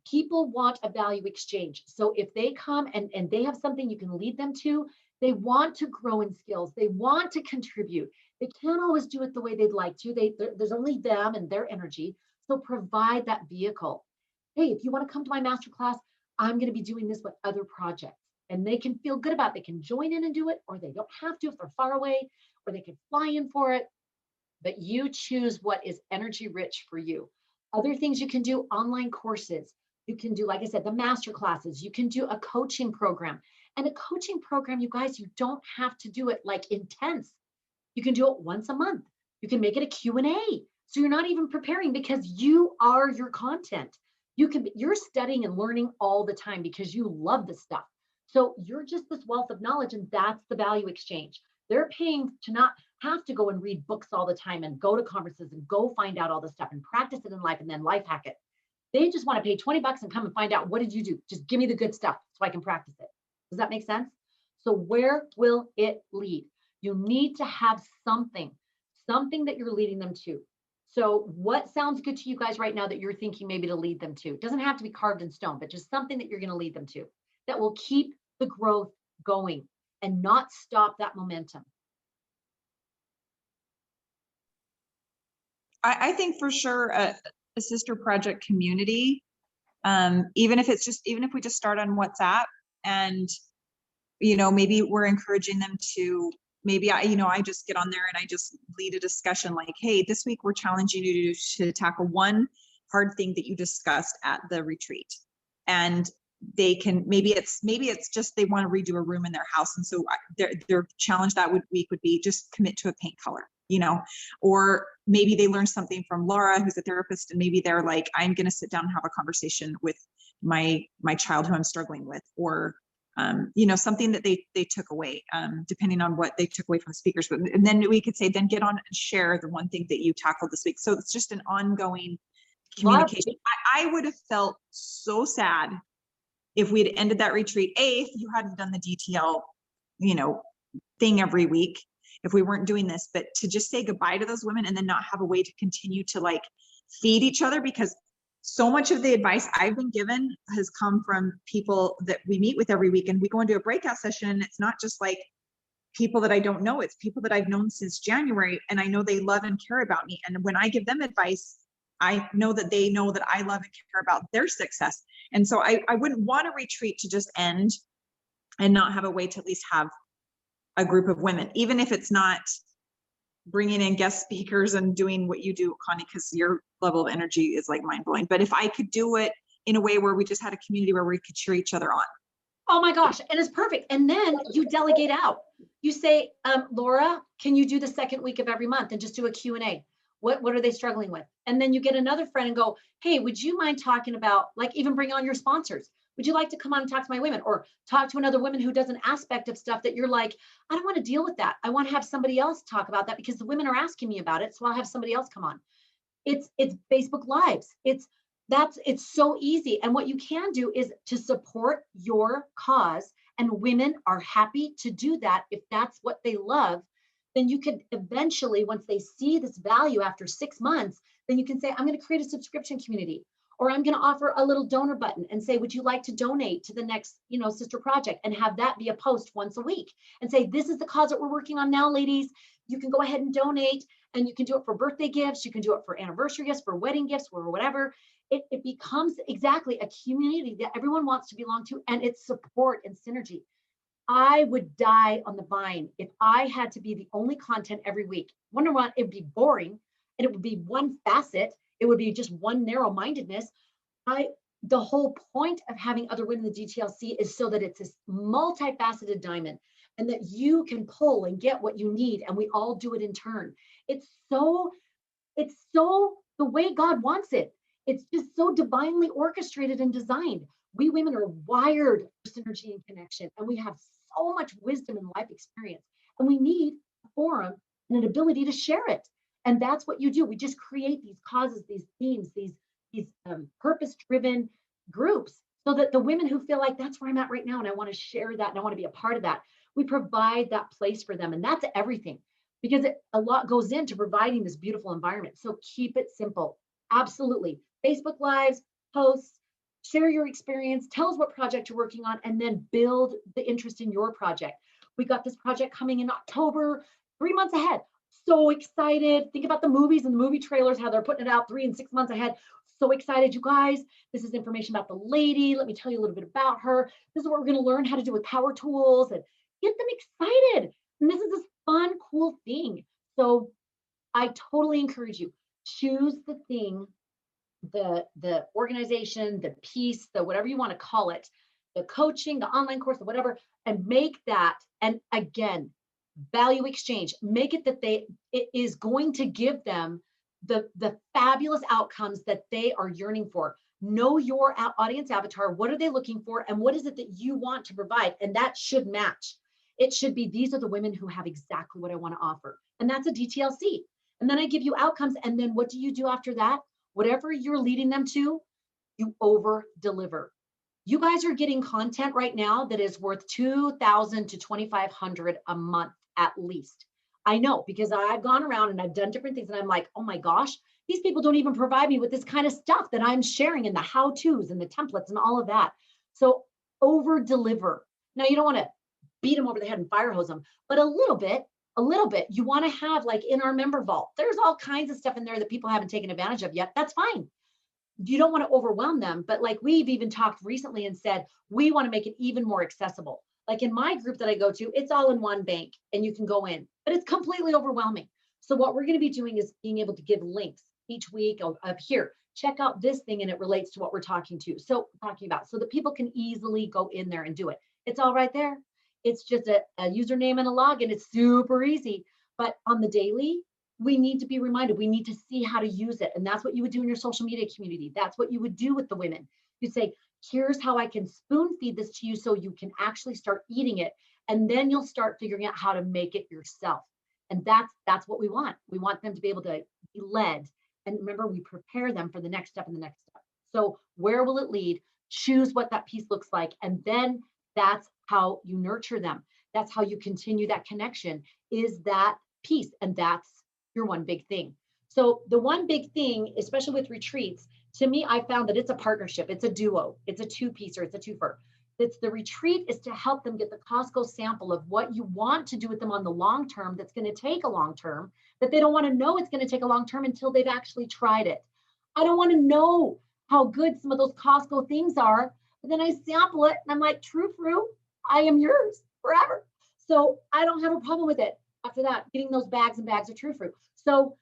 People want a value exchange. So if they come and they have something you can lead them to, they want to grow in skills. They want to contribute. They can't always do it the way they'd like to. There's only them and their energy. So provide that vehicle. Hey, if you want to come to my masterclass, I'm going to be doing this with other projects. And they can feel good about it. They can join in and do it, or they don't have to if they're far away, or they can fly in for it. But you choose what is energy rich for you. Other things you can do, online courses. You can do, like I said, the master classes. You can do a coaching program. And a coaching program, you guys, you don't have to do it like intense. You can do it once a month. You can make it a Q&A. So you're not even preparing, because you are your content. You're studying and learning all the time because you love this stuff. So you're just this wealth of knowledge, and that's the value exchange. They're paying to not have to go and read books all the time and go to conferences and go find out all this stuff and practice it in life and then life hack it. They just want to pay 20 bucks and come and find out, what did you do? Just give me the good stuff so I can practice it. Does that make sense? So where will it lead? You need to have something that you're leading them to. So what sounds good to you guys right now that you're thinking maybe to lead them to? It doesn't have to be carved in stone, but just something that you're going to lead them to that will keep the growth going and not stop that momentum. I think for sure a sister project community, even if we just start on WhatsApp and, maybe we're encouraging them to, maybe I just get on there and I just lead a discussion like, hey, this week we're challenging you to tackle one hard thing that you discussed at the retreat. And they can, maybe it's just they want to redo a room in their house. And so their challenge that week would be just commit to a paint color, or maybe they learn something from Laura, who's a therapist, and maybe they're like, I'm going to sit down and have a conversation with my child who I'm struggling with, or something that they took away, depending on what they took away from the speakers. And then we could say, then get on and share the one thing that you tackled this week. So it's just an ongoing communication. I would have felt so sad if we'd ended that retreat, if you hadn't done the DTL, thing every week, if we weren't doing this, but to just say goodbye to those women and then not have a way to continue to like feed each other, because so much of the advice I've been given has come from people that we meet with every week, and we go into a breakout session and it's not just like people that I don't know, it's people that I've known since January, and I know they love and care about me. And when I give them advice, I know that they know that I love and care about their success. And so I wouldn't want a retreat to just end and not have a way to at least have a group of women, even if it's not bringing in guest speakers and doing what you do, Connie, because your level of energy is like mind blowing. But if I could do it in a way where we just had a community where we could cheer each other on. Oh my gosh, and it's perfect. And then you delegate out. You say, Laura, can you do the second week of every month and just do a Q&A? What are they struggling with? And then you get another friend and go, hey, would you mind talking about, like, even bring on your sponsors? Would you like to come on and talk to my women, or talk to another woman who does an aspect of stuff that you're like, I don't want to deal with that. I want to have somebody else talk about that because the women are asking me about it. So I'll have somebody else come on. It's Facebook Lives. It's so easy. And what you can do is to support your cause, and women are happy to do that. If that's what they love, then you could eventually, once they see this value after 6 months, then you can say, I'm going to create a subscription community, or I'm going to offer a little donor button and say, would you like to donate to the next, sister project, and have that be a post once a week and say, this is the cause that we're working on now, ladies. You can go ahead and donate, and you can do it for birthday gifts. You can do it for anniversary gifts, for wedding gifts, or whatever. It becomes exactly a community that everyone wants to belong to, and it's support and synergy. I would die on the vine if I had to be the only content every week. Wonder what, it'd be boring, and it would be one facet. It would be just one narrow-mindedness. The whole point of having other women in the DTLC is so that it's this multifaceted diamond, and that you can pull and get what you need, and we all do it in turn. It's so the way God wants it. It's just so divinely orchestrated and designed. We women are wired for synergy and connection, and we have so much wisdom and life experience, and we need a forum and an ability to share it. And that's what you do. We just create these causes, these themes, these purpose-driven groups, so that the women who feel like that's where I'm at right now, and I want to share that, and I want to be a part of that, we provide that place for them. And that's everything, because a lot goes into providing this beautiful environment. So keep it simple. Absolutely. Facebook Lives, posts, share your experience, tell us what project you're working on, and then build the interest in your project. We got this project coming in October, 3 months ahead. So excited. Think about the movies and the movie trailers, how they're putting it out 3 and 6 months ahead. So excited, you guys. This is information about the lady. Let me tell you a little bit about her. This is what we're going to learn how to do with power tools, and get them excited. And this is this fun, cool thing. So I totally encourage you, choose the thing, the organization, the piece, the whatever you want to call it, the coaching, the online course, or whatever, and make that. And again, value exchange, make it that it is going to give them the fabulous outcomes that they are yearning for. Know your audience avatar. What are they looking for? And what is it that you want to provide? And that should match. It should be, these are the women who have exactly what I want to offer. And that's a DTLC. And then I give you outcomes. And then what do you do after that? Whatever you're leading them to, you over deliver. You guys are getting content right now that is worth $2,000 to $2,500 a month at least. I know, because I've gone around and I've done different things, and I'm like, oh my gosh, these people don't even provide me with this kind of stuff that I'm sharing in the how-tos and the templates and all of that. So over deliver. Now you don't want to beat them over the head and fire hose them, but a little bit. You want to have, like, in our member vault, there's all kinds of stuff in there that people haven't taken advantage of yet. That's fine. You don't want to overwhelm them, but like we've even talked recently and said, we want to make it even more accessible. Like in my group that I go to, it's all in one bank and you can go in, but it's completely overwhelming. So what we're going to be doing is being able to give links each week of here, check out this thing and it relates to what we're talking about, so that people can easily go in there and do it. It's all right there. It's just a username and a login. It's super easy. But on the daily, we need to be reminded. We need to see how to use it. And that's what you would do in your social media community. That's what you would do with the women. You'd say, here's how I can spoon feed this to you so you can actually start eating it. And then you'll start figuring out how to make it yourself. And that's what we want. We want them to be able to be led. And remember, we prepare them for the next step and the next step. So where will it lead? Choose what that piece looks like. And then that's how you nurture them. That's how you continue that connection, is that piece. And that's your one big thing. So the one big thing, especially with retreats, to me, I found that it's a partnership. It's a duo. It's a two-piecer. It's a twofer. It's the retreat is to help them get the Costco sample of what you want to do with them on the long term. That's going to take a long term, that they don't want to know it's going to take a long term until they've actually tried it. I don't want to know how good some of those Costco things are, but then I sample it and I'm like, true fruit, I am yours forever. So I don't have a problem with it after that, getting those bags and bags of true fruit. So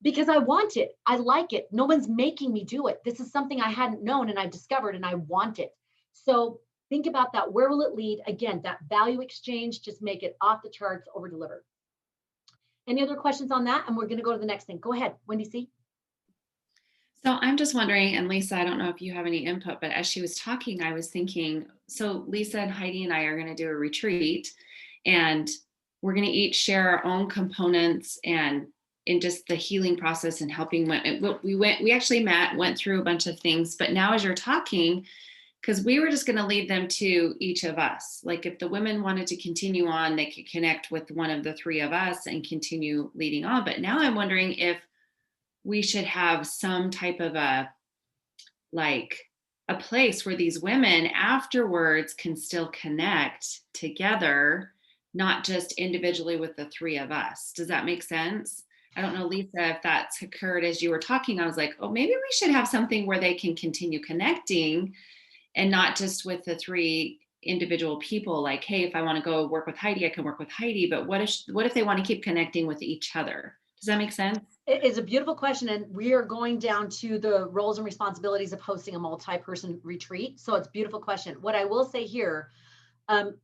because I want it, I like it. No one's making me do it. This is something I hadn't known and I've discovered and I want it. So think about that. Where will it lead? Again, that value exchange, just make it off the charts, over deliver. Any other questions on that? And we're going to go to the next thing. Go ahead, Wendy C. So I'm just wondering, and Lisa, I don't know if you have any input, but as she was talking, I was thinking, so Lisa and Heidi and I are going to do a retreat, and we're going to each share our own components and in just the healing process and helping. We actually went through a bunch of things, but now as you're talking, because we were just going to lead them to each of us. Like if the women wanted to continue on, they could connect with one of the three of us and continue leading on. But now I'm wondering if we should have some type of a place where these women afterwards can still connect together, not just individually with the three of us. Does that make sense? I don't know, Lisa, if that's occurred as you were talking. I was like, oh, maybe we should have something where they can continue connecting and not just with the three individual people. Like, hey, if I want to go work with Heidi, I can work with Heidi. But what if they want to keep connecting with each other? Does that make sense? It is a beautiful question. And we are going down to the roles and responsibilities of hosting a multi-person retreat. So it's a beautiful question. What I will say here,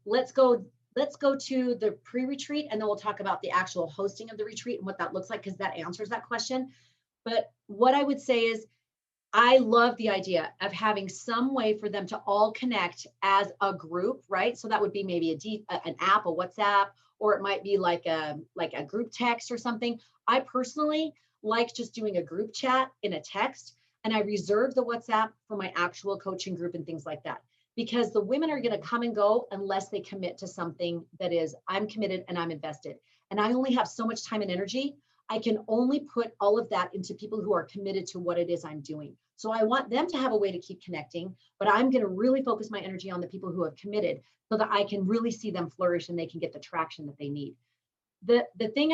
let's go to the pre-retreat, and then we'll talk about the actual hosting of the retreat and what that looks like, because that answers that question. But what I would say is, I love the idea of having some way for them to all connect as a group, right? So that would be maybe an app, a WhatsApp, or it might be like a group text or something. I personally like just doing a group chat in a text, and I reserve the WhatsApp for my actual coaching group and things like that, because the women are going to come and go unless they commit to something that is, I'm committed and I'm invested. And I only have so much time and energy. I can only put all of that into people who are committed to what it is I'm doing. So I want them to have a way to keep connecting, but I'm going to really focus my energy on the people who have committed so that I can really see them flourish and they can get the traction that they need. The thing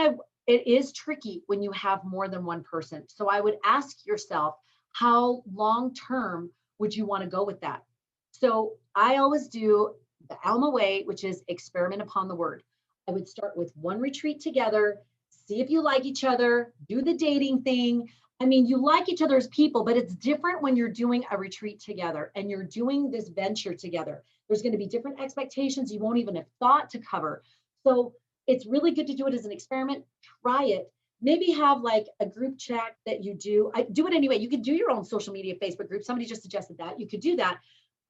it is tricky when you have more than one person. So I would ask yourself, how long-term would you want to go with that? So I always do the Alma way, which is experiment upon the word. I would start with one retreat together, see if you like each other, do the dating thing. I mean, you like each other as people, but it's different when you're doing a retreat together and you're doing this venture together. There's going to be different expectations you won't even have thought to cover. So it's really good to do it as an experiment. Try it. Maybe have like a group chat that you do. I do it anyway. You could do your own social media Facebook group. Somebody just suggested that. You could do that.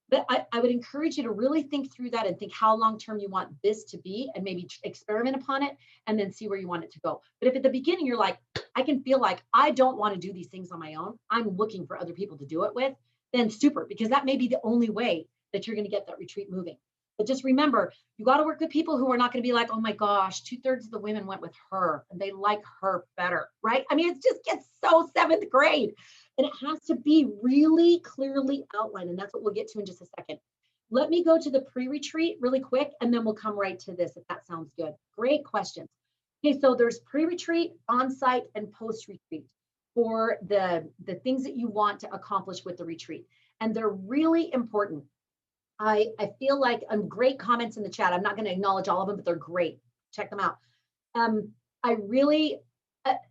But I would encourage you to really think through that and think how long-term you want this to be, and maybe experiment upon it and then see where you want it to go. But if at the beginning you're like, I can feel like I don't want to do these things on my own, I'm looking for other people to do it with, then super, because that may be the only way that you're going to get that retreat moving. But just remember, you got to work with people who are not going to be like, oh my gosh, 2/3 of the women went with her and they like her better, right? I mean, it just gets so 7th grade. And it has to be really clearly outlined. And that's what we'll get to in just a second. Let me go to the pre-retreat really quick, and then we'll come right to this, if that sounds good. Great questions. Okay, so there's pre-retreat, on-site, and post-retreat for the things that you want to accomplish with the retreat. And they're really important. I feel like great comments in the chat. I'm not going to acknowledge all of them, but they're great. Check them out. I really,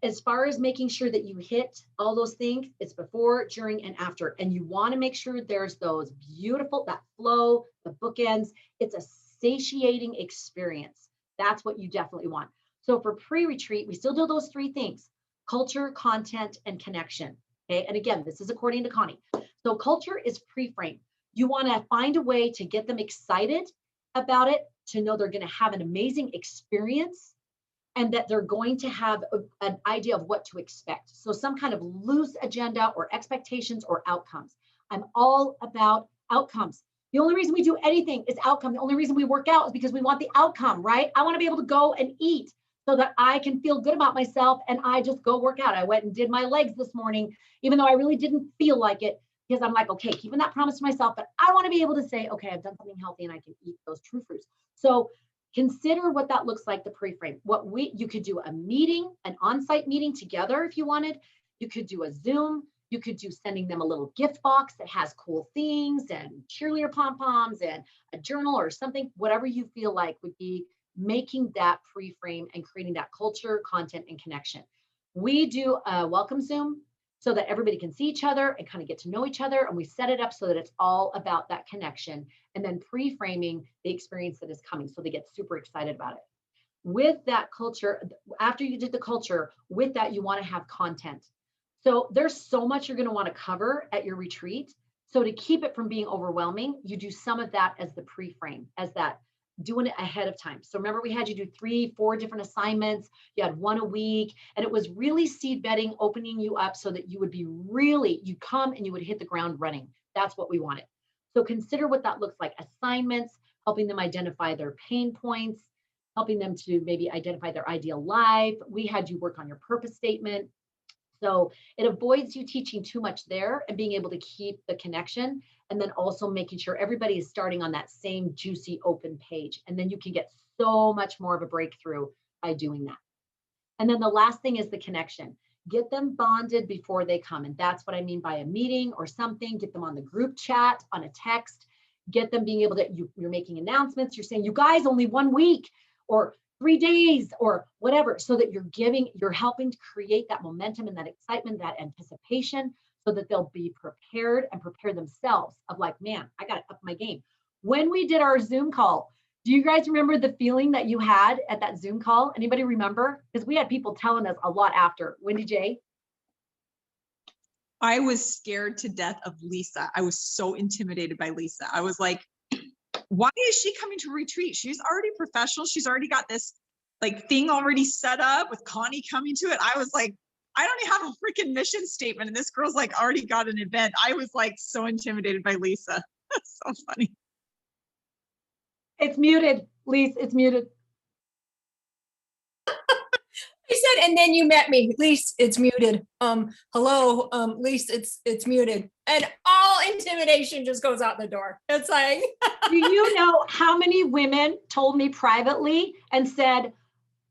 as far as making sure that you hit all those things, it's before, during, and after. And you want to make sure there's those beautiful, that flow, the bookends. It's a satiating experience. That's what you definitely want. So for pre-retreat, we still do those 3 things: culture, content, and connection. Okay. And again, this is according to Connie. So culture is pre-frame. You want to find a way to get them excited about it, to know they're going to have an amazing experience, and that they're going to have an idea of what to expect. So some kind of loose agenda or expectations or outcomes. I'm all about outcomes. The only reason we do anything is outcome. The only reason we work out is because we want the outcome, right? I want to be able to go and eat so that I can feel good about myself, and I just go work out. I went and did my legs this morning, even though I really didn't feel like it, because I'm like, okay, keeping that promise to myself, but I want to be able to say, okay, I've done something healthy and I can eat those true fruits. So consider what that looks like, the pre-frame. You could do a meeting, an on-site meeting together if you wanted. You could do a Zoom. You could do sending them a little gift box that has cool things and cheerleader pom-poms and a journal or something, whatever you feel like would be making that pre-frame and creating that culture, content, and connection. We do a welcome Zoom so that everybody can see each other and kind of get to know each other. And we set it up so that it's all about that connection, and then pre-framing the experience that is coming so they get super excited about it. With that culture, after you did the culture, with that, you want to have content. So there's so much you're going to want to cover at your retreat. So to keep it from being overwhelming, you do some of that as the pre-frame, as that doing it ahead of time. So remember, we had you do 3, 4 different assignments. You had 1 a week, and it was really seed bedding, opening you up so that you would be you come and you would hit the ground running. That's what we wanted. So consider what that looks like. Assignments, helping them identify their pain points, helping them to maybe identify their ideal life. We had you work on your purpose statement. So it avoids you teaching too much there and being able to keep the connection, and then also making sure everybody is starting on that same juicy open page. And then you can get so much more of a breakthrough by doing that. And then the last thing is the connection. Get them bonded before they come. And that's what I mean by a meeting or something. Get them on the group chat, on a text, get them being able to, you're making announcements. You're saying, you guys, only 1 week or 3 days or whatever, so that you're helping to create that momentum and that excitement, that anticipation, so that they'll be prepared and prepare themselves of like, man, I got to up my game. When we did our Zoom call, do you guys remember the feeling that you had at that Zoom call? Anybody remember? Because we had people telling us a lot after. Wendy J? I was scared to death of Lisa. I was so intimidated by Lisa. I was like, why is she coming to retreat? She's already professional. She's already got this like thing already set up with Connie coming to it. I was like, I don't even have a freaking mission statement, and this girl's like already got an event. I was like so intimidated by Lisa. That's so funny. It's muted, Lisa, it's muted. I said, and then you met me. Lise, it's muted. Hello, Lise, it's muted. And all intimidation just goes out the door. It's like, do you know how many women told me privately and said,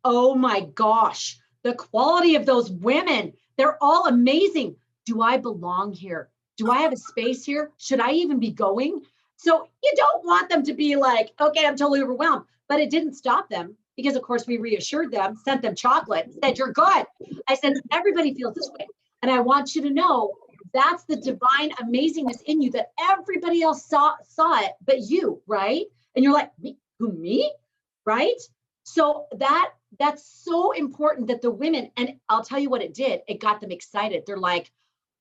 oh my gosh, the quality of those women, they're all amazing. Do I belong here? Do I have a space here? Should I even be going? So you don't want them to be like, okay, I'm totally overwhelmed, but it didn't stop them. Because of course we reassured them, sent them chocolate, said, you're good. I said, everybody feels this way. And I want you to know that's the divine amazingness in you that everybody else saw it, but you, right? And you're like, me? Right? So that's so important that the women, and I'll tell you what it did, it got them excited. They're like,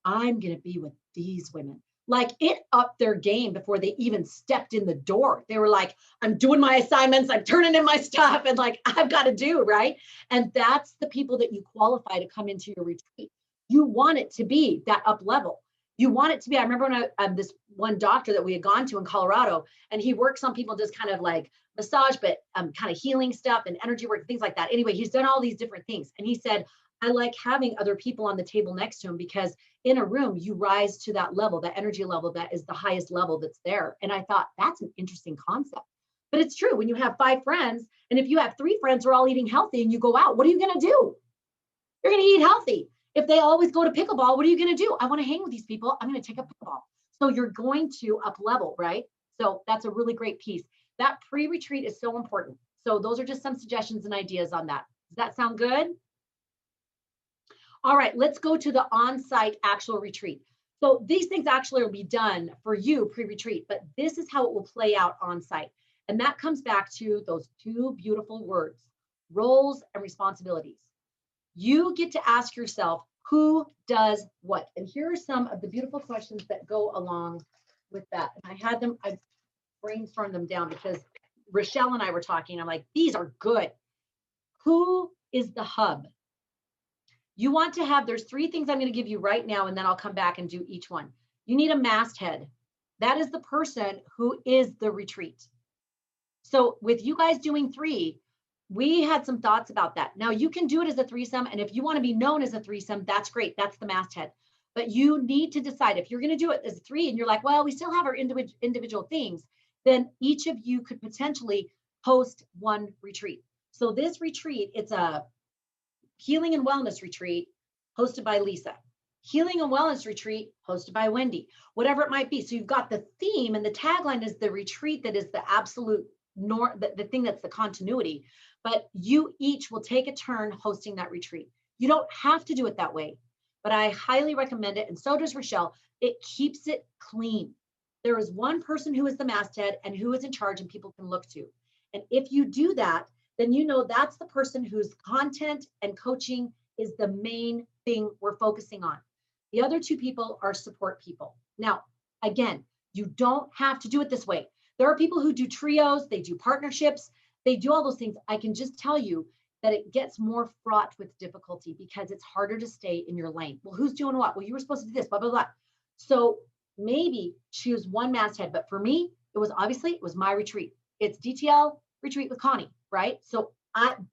I'm going to be with these women. Like it upped their game before they even stepped in the door. They were like, I'm doing my assignments, I'm turning in my stuff, and like, I've got to do, right? And that's the people that you qualify to come into your retreat. You want it to be that up level. You want it to be, I remember when this one doctor that we had gone to in Colorado, and he works on people, does kind of like massage, but kind of healing stuff and energy work, things like that. Anyway, he's done all these different things. And he said, I like having other people on the table next to him, because in a room, you rise to that level, that energy level that is the highest level that's there. And I thought, that's an interesting concept. But it's true, when you have 5 friends, and if you have 3 friends who are all eating healthy and you go out, what are you going to do? You're going to eat healthy. If they always go to pickleball, what are you going to do? I want to hang with these people. I'm going to take up pickleball. So you're going to up level, right? So that's a really great piece. That pre-retreat is so important. So those are just some suggestions and ideas on that. Does that sound good? All right, let's go to the on-site actual retreat. So these things actually will be done for you pre-retreat, but this is how it will play out on-site. And that comes back to those 2 beautiful words, roles and responsibilities. You get to ask yourself, who does what? And here are some of the beautiful questions that go along with that. And I brainstormed them down because Rochelle and I were talking. I'm like, these are good. Who is the hub? You want to have, there's 3 things I'm going to give you right now, and then I'll come back and do each one. You need a masthead. That is the person who is the retreat. So with you guys doing 3, we had some thoughts about that. Now you can do it as a threesome, and if you want to be known as a threesome, that's great. That's the masthead. But you need to decide if you're going to do it as 3 and you're like, well, we still have our individual things, then each of you could potentially host one retreat. So this retreat, it's a healing and wellness retreat hosted by Lisa. Healing and wellness retreat hosted by Wendy, whatever it might be. So you've got the theme, and the tagline is the retreat that is the absolute norm, the thing that's the continuity. But you each will take a turn hosting that retreat. You don't have to do it that way, but I highly recommend it. And so does Rochelle. It keeps it clean. There is one person who is the masthead and who is in charge and people can look to. And if you do that, then you know that's the person whose content and coaching is the main thing we're focusing on. The other 2 people are support people. Now, again, you don't have to do it this way. There are people who do trios, they do partnerships, they do all those things. I can just tell you that it gets more fraught with difficulty because it's harder to stay in your lane. Well, who's doing what? Well, you were supposed to do this, blah, blah, blah. So maybe choose one masthead. But for me, it was my retreat. It's DTL retreat with Connie, right? So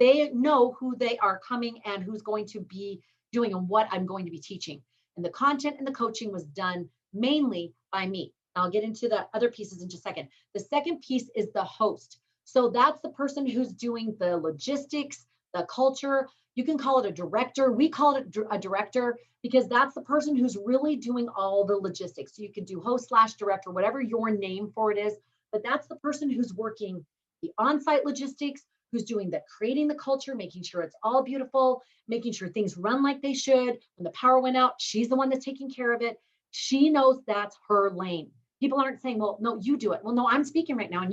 they know who they are coming and who's going to be doing and what I'm going to be teaching. And the content and the coaching was done mainly by me. I'll get into the other pieces in just a second. The second piece is the host. So that's the person who's doing the logistics, the culture. You can call it a director. We call it a director because that's the person who's really doing all the logistics. So you can do host/director, whatever your name for it is, but that's the person who's working the on-site logistics, who's doing the creating the culture, making sure it's all beautiful, making sure things run like they should. When the power went out, she's the one that's taking care of it. She knows that's her lane. People aren't saying, well, no, you do it. Well, no, I'm speaking right now and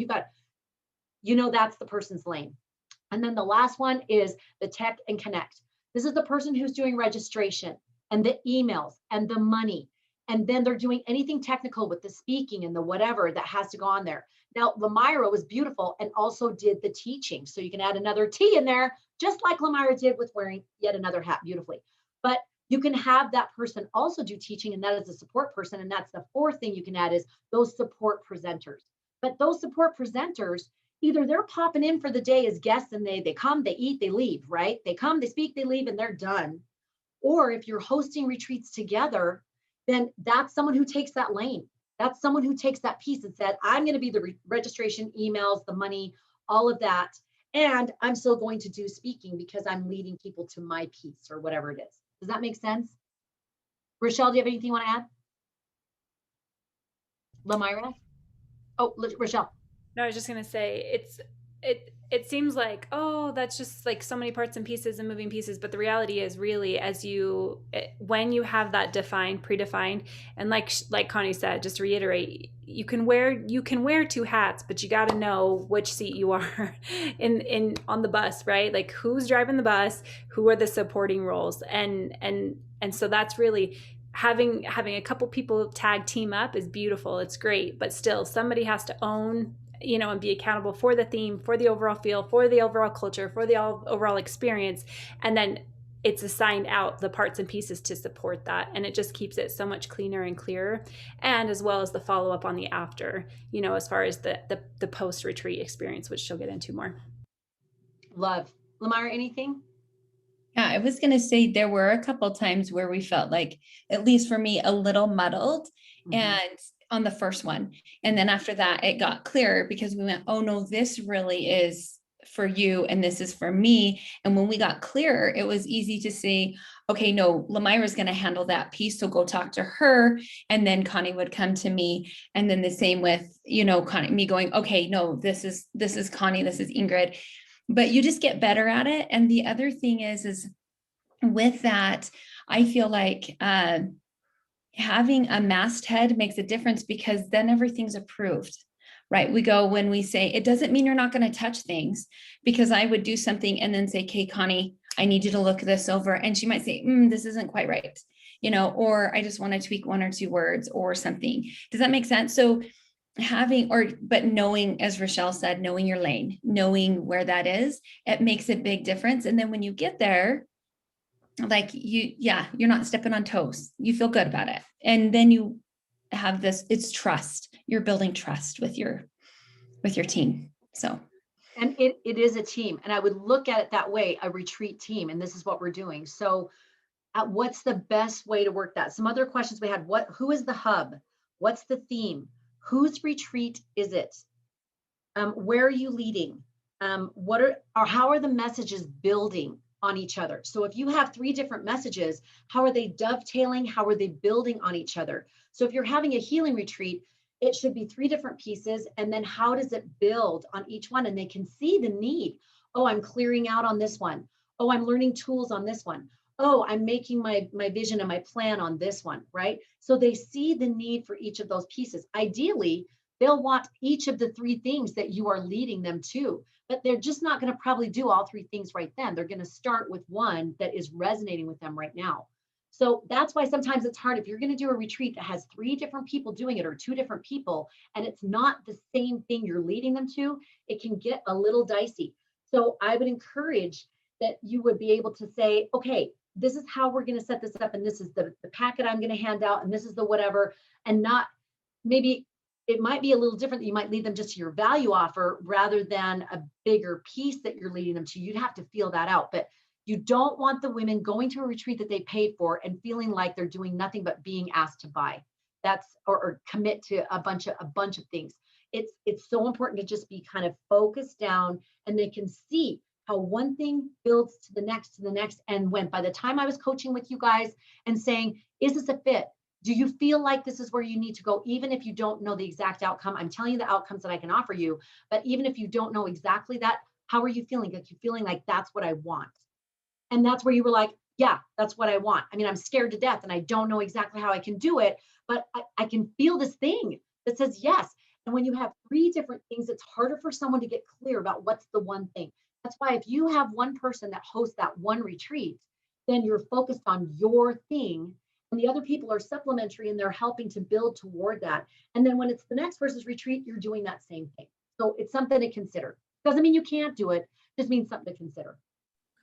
that's the person's lane. And then the last one is the tech and connect. This is the person who's doing registration and the emails and the money. And then they're doing anything technical with the speaking and the whatever that has to go on there. Now, Lamira was beautiful and also did the teaching. So you can add another T in there, just like Lamira did with wearing yet another hat beautifully. But you can have that person also do teaching, and that is a support person. And that's the 4th thing you can add is those support presenters. But those support presenters, either they're popping in for the day as guests and they come, they eat, they leave, right? They come, they speak, they leave, and they're done. Or if you're hosting retreats together, then that's someone who takes that lane. That's someone who takes that piece and said, I'm going to be the registration, emails, the money, all of that. And I'm still going to do speaking because I'm leading people to my piece or whatever it is. Does that make sense? Rochelle, do you have anything you want to add? Lamira? Oh, Rochelle. No, I was just gonna say it seems like, oh, that's just like so many parts and pieces and moving pieces, but the reality is really when you have that predefined, and like Connie said, just to reiterate, you can wear 2 hats, but you got to know which seat you are in on the bus, right? Like who's driving the bus, who are the supporting roles, and so that's really having a couple people tag team up is beautiful. It's great, but still somebody has to own, and be accountable for the theme, for the overall feel, for the overall culture, for the overall experience. And then it's assigned out the parts and pieces to support that. And it just keeps it so much cleaner and clearer. And as well as the follow-up on the after, as far as the post-retreat experience, which she'll get into more. Love. Lamar, anything? Yeah, I was going to say there were a couple times where we felt like, at least for me, a little muddled and on the first one. And then after that, it got clearer because we went, oh no, this really is for you and this is for me. And when we got clearer, it was easy to say, okay, no, Lamira's going to handle that piece. So go talk to her. And then Connie would come to me. And then the same with, Connie, me going, okay, no, this is Connie, this is Ingrid. But you just get better at it. And the other thing is with that, I feel like having a masthead makes a difference because then everything's approved, right? We go when we say, it doesn't mean you're not going to touch things, because I would do something and then say, okay, Connie, I need you to look this over. And she might say, this isn't quite right, or I just want to tweak 1 or 2 words or something. Does that make sense? So but knowing, as Rochelle said, knowing your lane, knowing where that is, it makes a big difference. And then when you get there, like you're not stepping on toes. You feel good about it. And then you have this, it's trust. You're building trust with your team. So. And it is a team. And I would look at it that way, a retreat team. And this is what we're doing. So what's the best way to work that? Some other questions we had, who is the hub? What's the theme? Whose retreat is it? Where are you leading? How are the messages building on each other? So if you have 3 different messages, how are they dovetailing? How are they building on each other? So if you're having a healing retreat, it should be 3 different pieces. And then how does it build on each one? And they can see the need. Oh, I'm clearing out on this one. Oh, I'm learning tools on this one. Oh, I'm making my vision and my plan on this one, right? So they see the need for each of those pieces. Ideally, they'll want each of the 3 things that you are leading them to, but they're just not going to probably do all 3 things right then. They're going to start with one that is resonating with them right now. So that's why sometimes it's hard if you're going to do a retreat that has 3 different people doing it or 2 different people, and it's not the same thing you're leading them to, it can get a little dicey. So I would encourage that you would be able to say, okay, this is how we're going to set this up. And this is the packet I'm going to hand out. And this is the whatever, and not maybe it might be a little different. You might lead them just to your value offer rather than a bigger piece that you're leading them to. You'd have to feel that out, but you don't want the women going to a retreat that they paid for and feeling like they're doing nothing but being asked to buy. Or commit to a bunch of things. It's so important to just be kind of focused down, and they can see how one thing builds to the next, and when by the time I was coaching with you guys and saying, is this a fit? Do you feel like this is where you need to go? Even if you don't know the exact outcome, I'm telling you the outcomes that I can offer you, but even if you don't know exactly that, how are you feeling? Like you feeling like that's what I want? And that's where you were like, yeah, that's what I want. I mean, I'm scared to death and I don't know exactly how I can do it, but I can feel this thing that says yes. And when you have 3 different things, it's harder for someone to get clear about what's the one thing. That's why if you have one person that hosts that one retreat, then you're focused on your thing, and the other people are supplementary and they're helping to build toward that. And then when it's the next person's retreat, you're doing that same thing. So it's something to consider. Doesn't mean you can't do it, just means something to consider.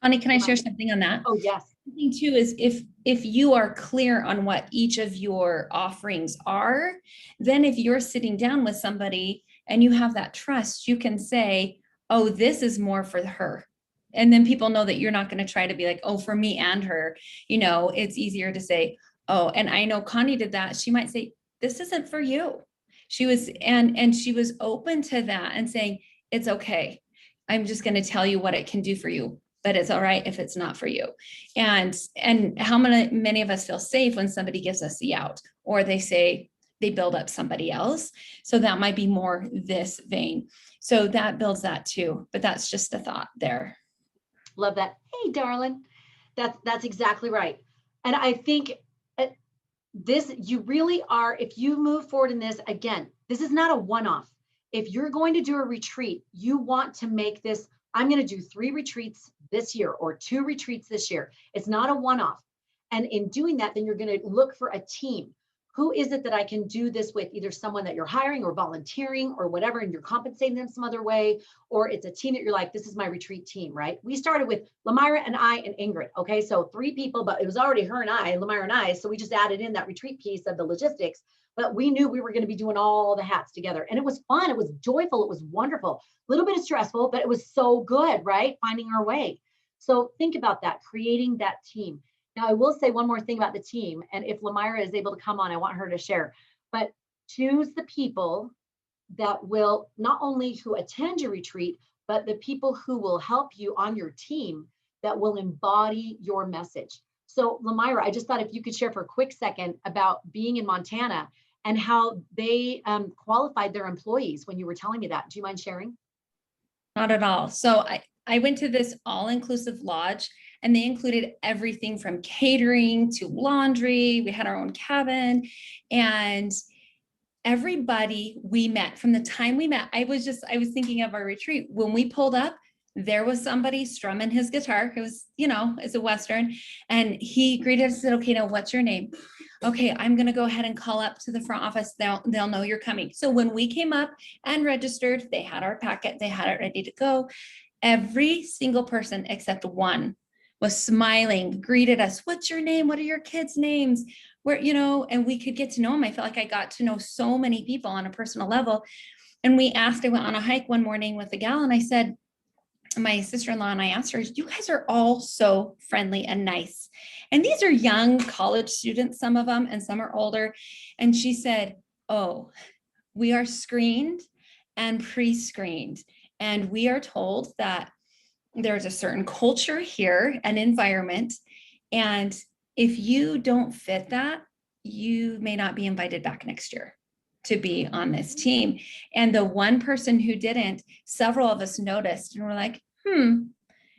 Connie, can I share something on that? Oh, yes. The thing too is if you are clear on what each of your offerings are, then if you're sitting down with somebody and you have that trust, you can say, oh, this is more for her. And then people know that you're not going to try to be like, oh, for me and her. It's easier to say, oh, and I know Connie did that. She might say, this isn't for you. She was, and she was open to that and saying, it's okay. I'm just going to tell you what it can do for you, but it's all right if it's not for you. And how many of us feel safe when somebody gives us the out, or they say they build up somebody else. So that might be more this vein. So that builds that too, but that's just a thought there. Love that. Hey, darling, that's exactly right. And I think you really are, if you move forward in this, again, this is not a one-off. If you're going to do a retreat, you want to make this, I'm going to do 3 retreats this year or 2 retreats this year. It's not a one-off. And in doing that, then you're going to look for a team. Who is it that I can do this with? Either someone that you're hiring or volunteering or whatever, and you're compensating them some other way, or it's a team that you're like, this is my retreat team, right? We started with Lamira and I and Ingrid. Okay, so 3 people, but it was already her and I, Lamira and I. So we just added in that retreat piece of the logistics, but we knew we were going to be doing all the hats together. And it was fun. It was joyful. It was wonderful. A little bit stressful, but it was so good, right? Finding our way. So think about that, creating that team. Now, I will say one more thing about the team, and if Lamira is able to come on, I want her to share, but choose the people that will not only who attend your retreat, but the people who will help you on your team that will embody your message. So Lamira, I just thought if you could share for a quick second about being in Montana and how they qualified their employees when you were telling me that. Do you mind sharing? Not at all. So I went to this all-inclusive lodge, and they included everything from catering to laundry. We had our own cabin, and everybody we met from the time we met, I was thinking of our retreat. When we pulled up, there was somebody strumming his guitar. It was, it's a Western, and he greeted us and said, okay, now what's your name? Okay, I'm going to go ahead and call up to the front office. They'll know you're coming. So when we came up and registered, they had our packet, they had it ready to go. Every single person except one was smiling, greeted us. What's your name? What are your kids' names? Where, and we could get to know them. I felt like I got to know so many people on a personal level. And I went on a hike one morning with a gal, and I said, my sister-in-law and I asked her, you guys are all so friendly and nice. And these are young college students, some of them, and some are older. And she said, oh, we are screened and pre-screened. And we are told that there's a certain culture here, an environment. And if you don't fit that, you may not be invited back next year to be on this team. And the one person who didn't, several of us noticed, and we're like,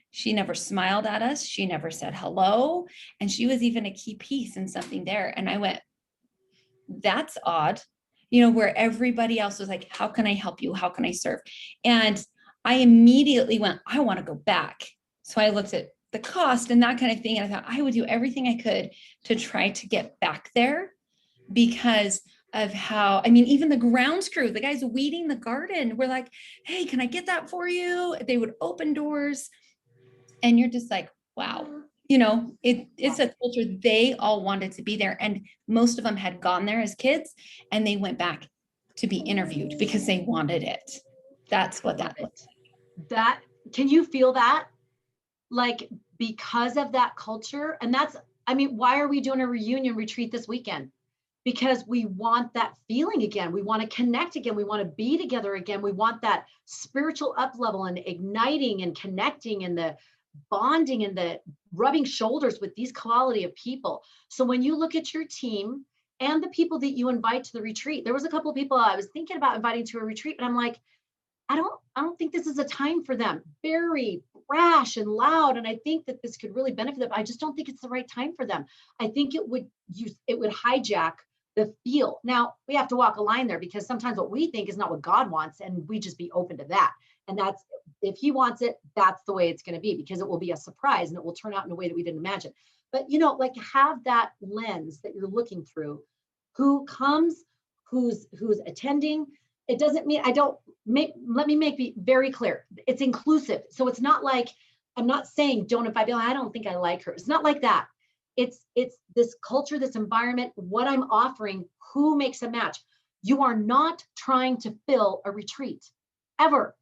she never smiled at us. She never said hello. And she was even a key piece in something there. And I went, that's odd, where everybody else was like, how can I help you? How can I serve? And I immediately went, I want to go back. So I looked at the cost and that kind of thing. And I thought I would do everything I could to try to get back there, because of how, even the grounds crew, the guys weeding the garden, were like, hey, can I get that for you? They would open doors, and you're just like, wow, it's a culture. They all wanted to be there. And most of them had gone there as kids, and they went back to be interviewed because they wanted it. That's what that looks like. Can you feel that? Like, because of that culture? And why are we doing a reunion retreat this weekend? Because we want that feeling again. We want to connect again. We want to be together again. We want that spiritual up level and igniting and connecting and the bonding and the rubbing shoulders with these quality of people. So when you look at your team and the people that you invite to the retreat, there was a couple of people I was thinking about inviting to a retreat, but I'm like, I don't think this is a time for them. Very brash and loud. And I think that this could really benefit them. I just don't think it's the right time for them. I think it would hijack the feel. Now we have to walk a line there, because sometimes what we think is not what God wants, and we just be open to that. And that's, if he wants it, that's the way it's going to be, because it will be a surprise and it will turn out in a way that we didn't imagine. But, have that lens that you're looking through, who comes, who's attending. It doesn't mean let me be very clear. It's inclusive. So it's not like, I'm not saying don't invite me. I don't think I like her. It's not like that. It's this culture, this environment, what I'm offering, who makes a match. You are not trying to fill a retreat ever.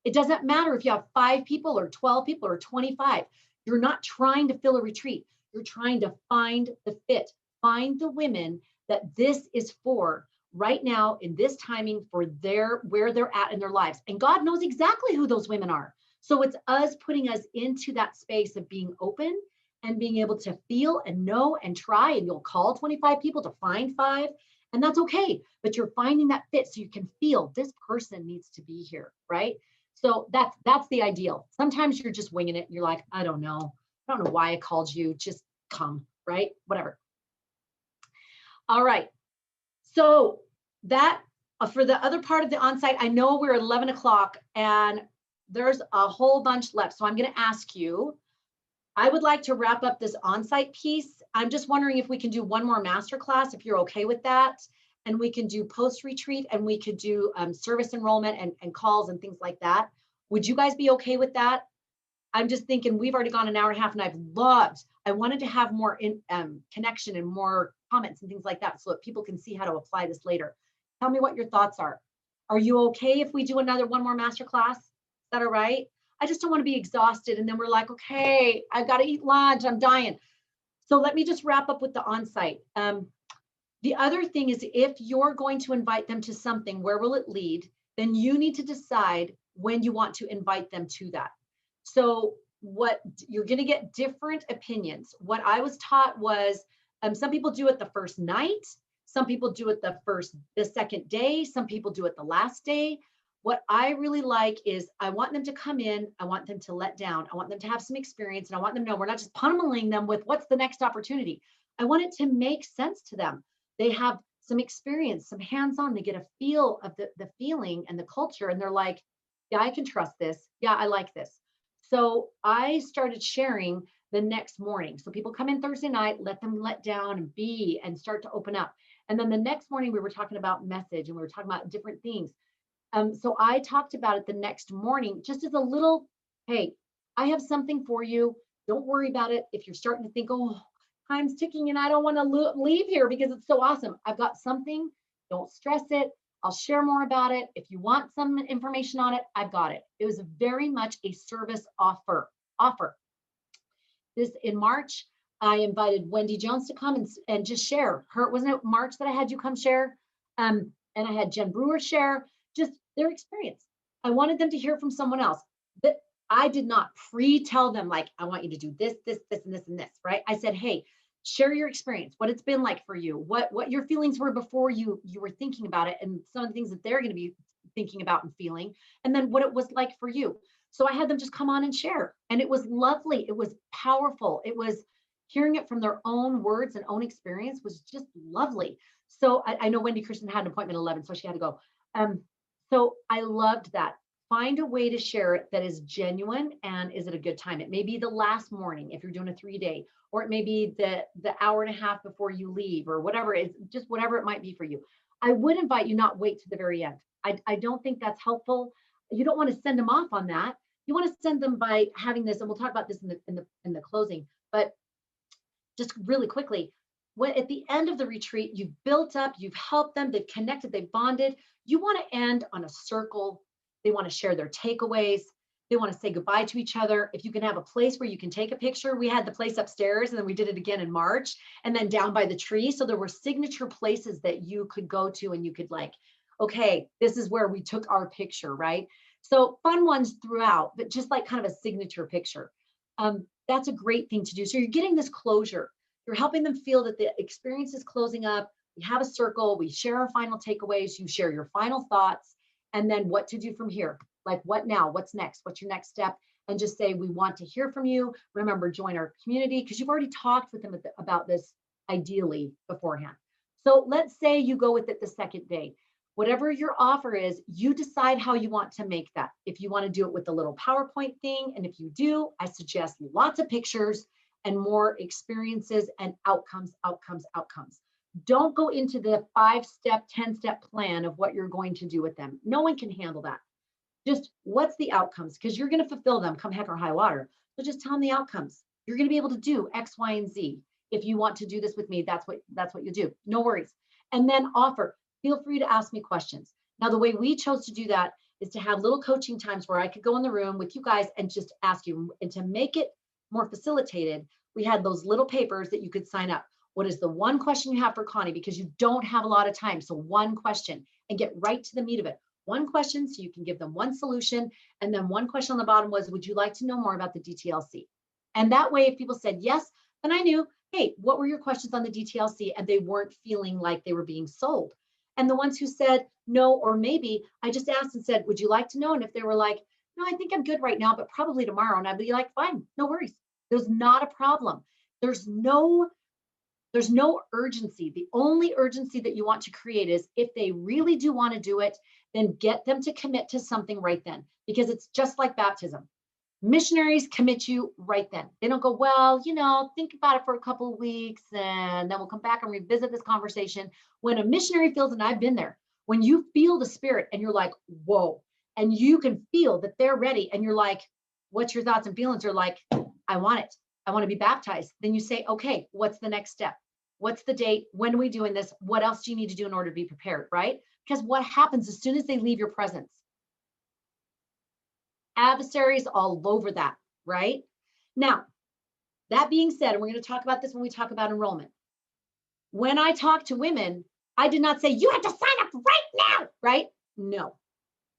It doesn't matter if you have 5 people or 12 people or 25. You're not trying to fill a retreat. You're trying to find the fit, find the women that this is for right now in this timing, for where they're at in their lives. And God knows exactly who those women are. So it's us putting us into that space of being open and being able to feel and know and try. And you'll call 25 people to find 5, and that's okay. But you're finding that fit so you can feel this person needs to be here, right? So that's the ideal. Sometimes you're just winging it. You're like, I don't know why I called you. Just come, right? Whatever. All right. So that for the other part of the onsite, I know we're at 11 o'clock and there's a whole bunch left. So I'm going to ask you, I would like to wrap up this onsite piece I'm just wondering if we can do one more masterclass, if you're okay with that. And we can do post-retreat, and we could do service enrollment and calls and things like that. Would you guys be okay with that? I'm just thinking we've already gone an hour and a half, and I wanted to have more connection and more comments and things like that so that people can see how to apply this later. Tell me what your thoughts are. Are you okay if we do one more masterclass? Is that all right? I just don't want to be exhausted. And then we're like, okay, I've got to eat lunch. I'm dying. So let me just wrap up with the onsite. The other thing is, if you're going to invite them to something, where will it lead? Then you need to decide when you want to invite them to that. So what you're going to get different opinions. What I was taught was some people do it the first night. Some people do it the second day. Some people do it the last day. What I really like is I want them to come in. I want them to let down. I want them to have some experience, and I want them to know we're not just pummeling them with what's the next opportunity. I want it to make sense to them. They have some experience, some hands-on, they get a feel of the feeling and the culture, and they're like, yeah, I can trust this. Yeah, I like this. So I started sharing the next morning. So people come in Thursday night, let them let down and be and start to open up. And then the next morning we were talking about message, and we were talking about different things. So I talked about it the next morning, just as a little, hey, I have something for you. Don't worry about it. If you're starting to think, oh, time's ticking and I don't want to leave here because it's so awesome, I've got something. Don't stress it. I'll share more about it. If you want some information on it, I've got it. It was very much a service offer. This in March, I invited Wendy Jones to come and just share her. Wasn't it March that I had you come share? And I had Jen Brewer share just their experience. I wanted them to hear from someone else. That I did not pre-tell them, like, I want you to do this, this, this, and this, and this, right? I said, hey, share your experience, what it's been like for you, what your feelings were before you were thinking about it, and some of the things that they're going to be thinking about and feeling, and then what it was like for you. So I had them just come on and share, and it was lovely. It was powerful. It was hearing it from their own words and own experience was just lovely. So I know Wendy Kirsten had an appointment at 11, so she had to go. So I loved that. Find a way to share it that is genuine and is it a good time. It may be the last morning if you're doing a 3-day, or it may be the hour and a half before you leave, or whatever it is, just whatever it might be for you. I would invite you not wait to the very end. I don't think that's helpful. You don't want to send them off on that. You want to send them by having this, and we'll talk about this in the closing, but just really quickly, when at the end of the retreat, you've built up, you've helped them, they've connected, they've bonded. You want to end on a circle. They want to share their takeaways. They want to say goodbye to each other. If you can have a place where you can take a picture, we had the place upstairs, and then we did it again in March, and then down by the tree. So there were signature places that you could go to, and you could like, okay, this is where we took our picture, right? So fun ones throughout, but just like kind of a signature picture. That's a great thing to do. So you're getting this closure. You're helping them feel that the experience is closing up. We have a circle. We share our final takeaways. You share your final thoughts, and then what to do from here. Like, what now? What's next? What's your next step? And just say, we want to hear from you. Remember, join our community, because you've already talked with them about this ideally beforehand. So let's say you go with it the second day. Whatever your offer is, you decide how you want to make that. If you want to do it with a little PowerPoint thing, and if you do, I suggest lots of pictures and more experiences and outcomes. Don't go into the 5-step, 10-step plan of what you're going to do with them. No one can handle that. Just what's the outcomes? Because you're going to fulfill them come heck or high water. So just tell them the outcomes. You're going to be able to do X, Y, and Z. If you want to do this with me, that's what you do. No worries. And then offer. Feel free to ask me questions. Now, the way we chose to do that is to have little coaching times where I could go in the room with you guys and just ask you. And to make it more facilitated, we had those little papers that you could sign up. What is the one question you have for Connie? Because you don't have a lot of time. So one question, and get right to the meat of it. One question, so you can give them one solution. And then one question on the bottom was, would you like to know more about the DTLC? And that way, if people said yes, then I knew, hey, what were your questions on the DTLC? And they weren't feeling like they were being sold. And the ones who said no or maybe, I just asked and said, would you like to know? And if they were like, no, I think I'm good right now, but probably tomorrow. And I'd be like, fine, no worries. There's not a problem. There's no urgency. The only urgency that you want to create is if they really do want to do it, then get them to commit to something right then, because it's just like baptism. Missionaries commit you right then. They don't go, well, think about it for a couple of weeks and then we'll come back and revisit this conversation. When a missionary feels, and I've been there, when you feel the spirit and you're like, whoa, and you can feel that they're ready and you're like, what's your thoughts and feelings? Are like, I want it. I want to be baptized. Then you say, okay, what's the next step? What's the date? When are we doing this? What else do you need to do in order to be prepared, right? Because what happens as soon as they leave your presence? Adversaries all over that, right? Now, that being said, and we're going to talk about this when we talk about enrollment. When I talk to women, I did not say, you have to sign up right now, right? No.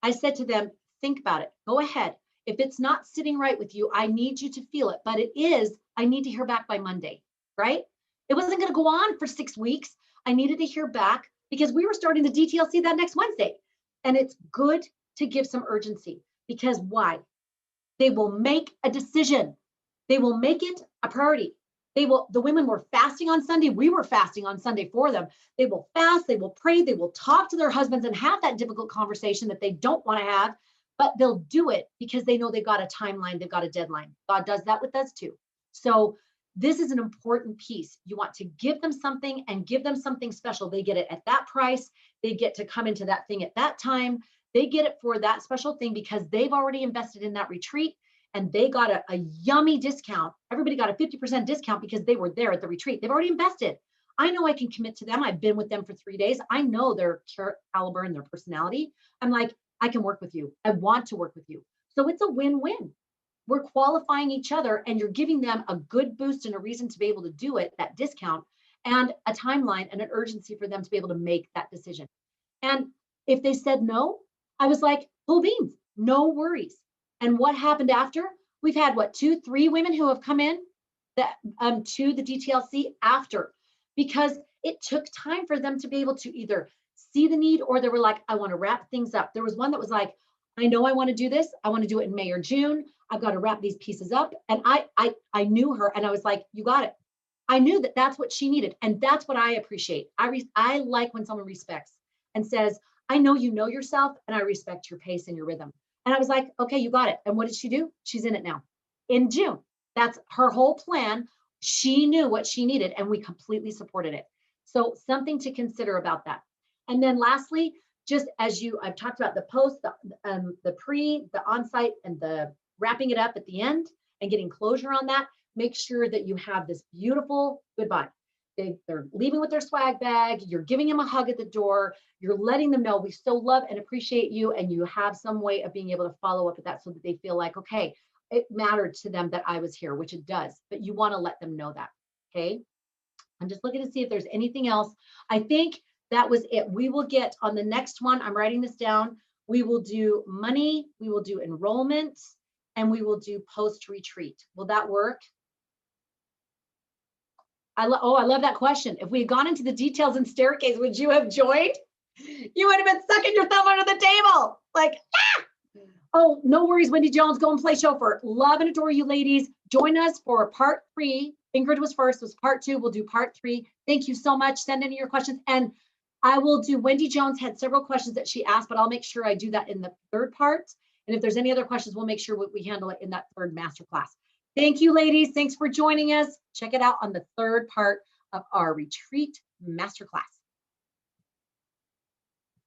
I said to them, think about it. Go ahead. If it's not sitting right with you, I need you to feel it. But it is, I need to hear back by Monday, right? It wasn't going to go on for 6 weeks. I needed to hear back because we were starting the DTLC that next Wednesday. And it's good to give some urgency because why? They will make a decision. They will make it a priority. The women were fasting on Sunday. We were fasting on Sunday for them. They will fast, they will pray, they will talk to their husbands and have that difficult conversation that they don't want to have, but they'll do it because they know they've got a timeline, they've got a deadline. God does that with us too. So this is an important piece. You want to give them something and give them something special. They get it at that price. They get to come into that thing at that time. They get it for that special thing because they've already invested in that retreat and they got a yummy discount. Everybody got a 50% discount because they were there at the retreat. They've already invested. I know I can commit to them. I've been with them for 3 days. I know their caliber and their personality. I'm like, I can work with you. I want to work with you. So it's a win-win. We're qualifying each other and you're giving them a good boost and a reason to be able to do it, that discount, and a timeline and an urgency for them to be able to make that decision. And if they said no, I was like, full beans, no worries. And what happened after? We've had 2, 3 women who have come in that to the DTLC after, because it took time for them to be able to either see the need or they were like, I want to wrap things up. There was one that was like, I know I want to do this. I want to do it in May or June. I've got to wrap these pieces up. And I knew her and I was like, you got it. I knew that that's what she needed. And that's what I appreciate. I like when someone respects and says, I know you know yourself and I respect your pace and your rhythm. And I was like, okay, you got it. And what did she do? She's in it now in June. That's her whole plan. She knew what she needed and we completely supported it. So something to consider about that. And then lastly, just as I've talked about the post, the pre, the on-site, and the wrapping it up at the end and getting closure on that, make sure that you have this beautiful goodbye. They're leaving with their swag bag. You're giving them a hug at the door. You're letting them know we still love and appreciate you. And you have some way of being able to follow up with that so that they feel like, okay, it mattered to them that I was here, which it does, but you want to let them know that. Okay. I'm just looking to see if there's anything else. I think that was it. We will get on the next one. I'm writing this down. We will do money. We will do enrollment and we will do post-retreat. Will that work? I love that question. If we had gone into the details and staircase, would you have joined? You would have been sucking your thumb under the table. Like, ah! Oh, no worries, Wendy Jones, go and play chauffeur. Love and adore you ladies. Join us for part 3. Ingrid was first, was part 2. We'll do part 3. Thank you so much. Send in your questions. And I will do, Wendy Jones had several questions that she asked, but I'll make sure I do that in the 3rd part. And if there's any other questions, we'll make sure we handle it in that 3rd masterclass. Thank you, ladies. Thanks for joining us. Check it out on the 3rd part of our retreat masterclass.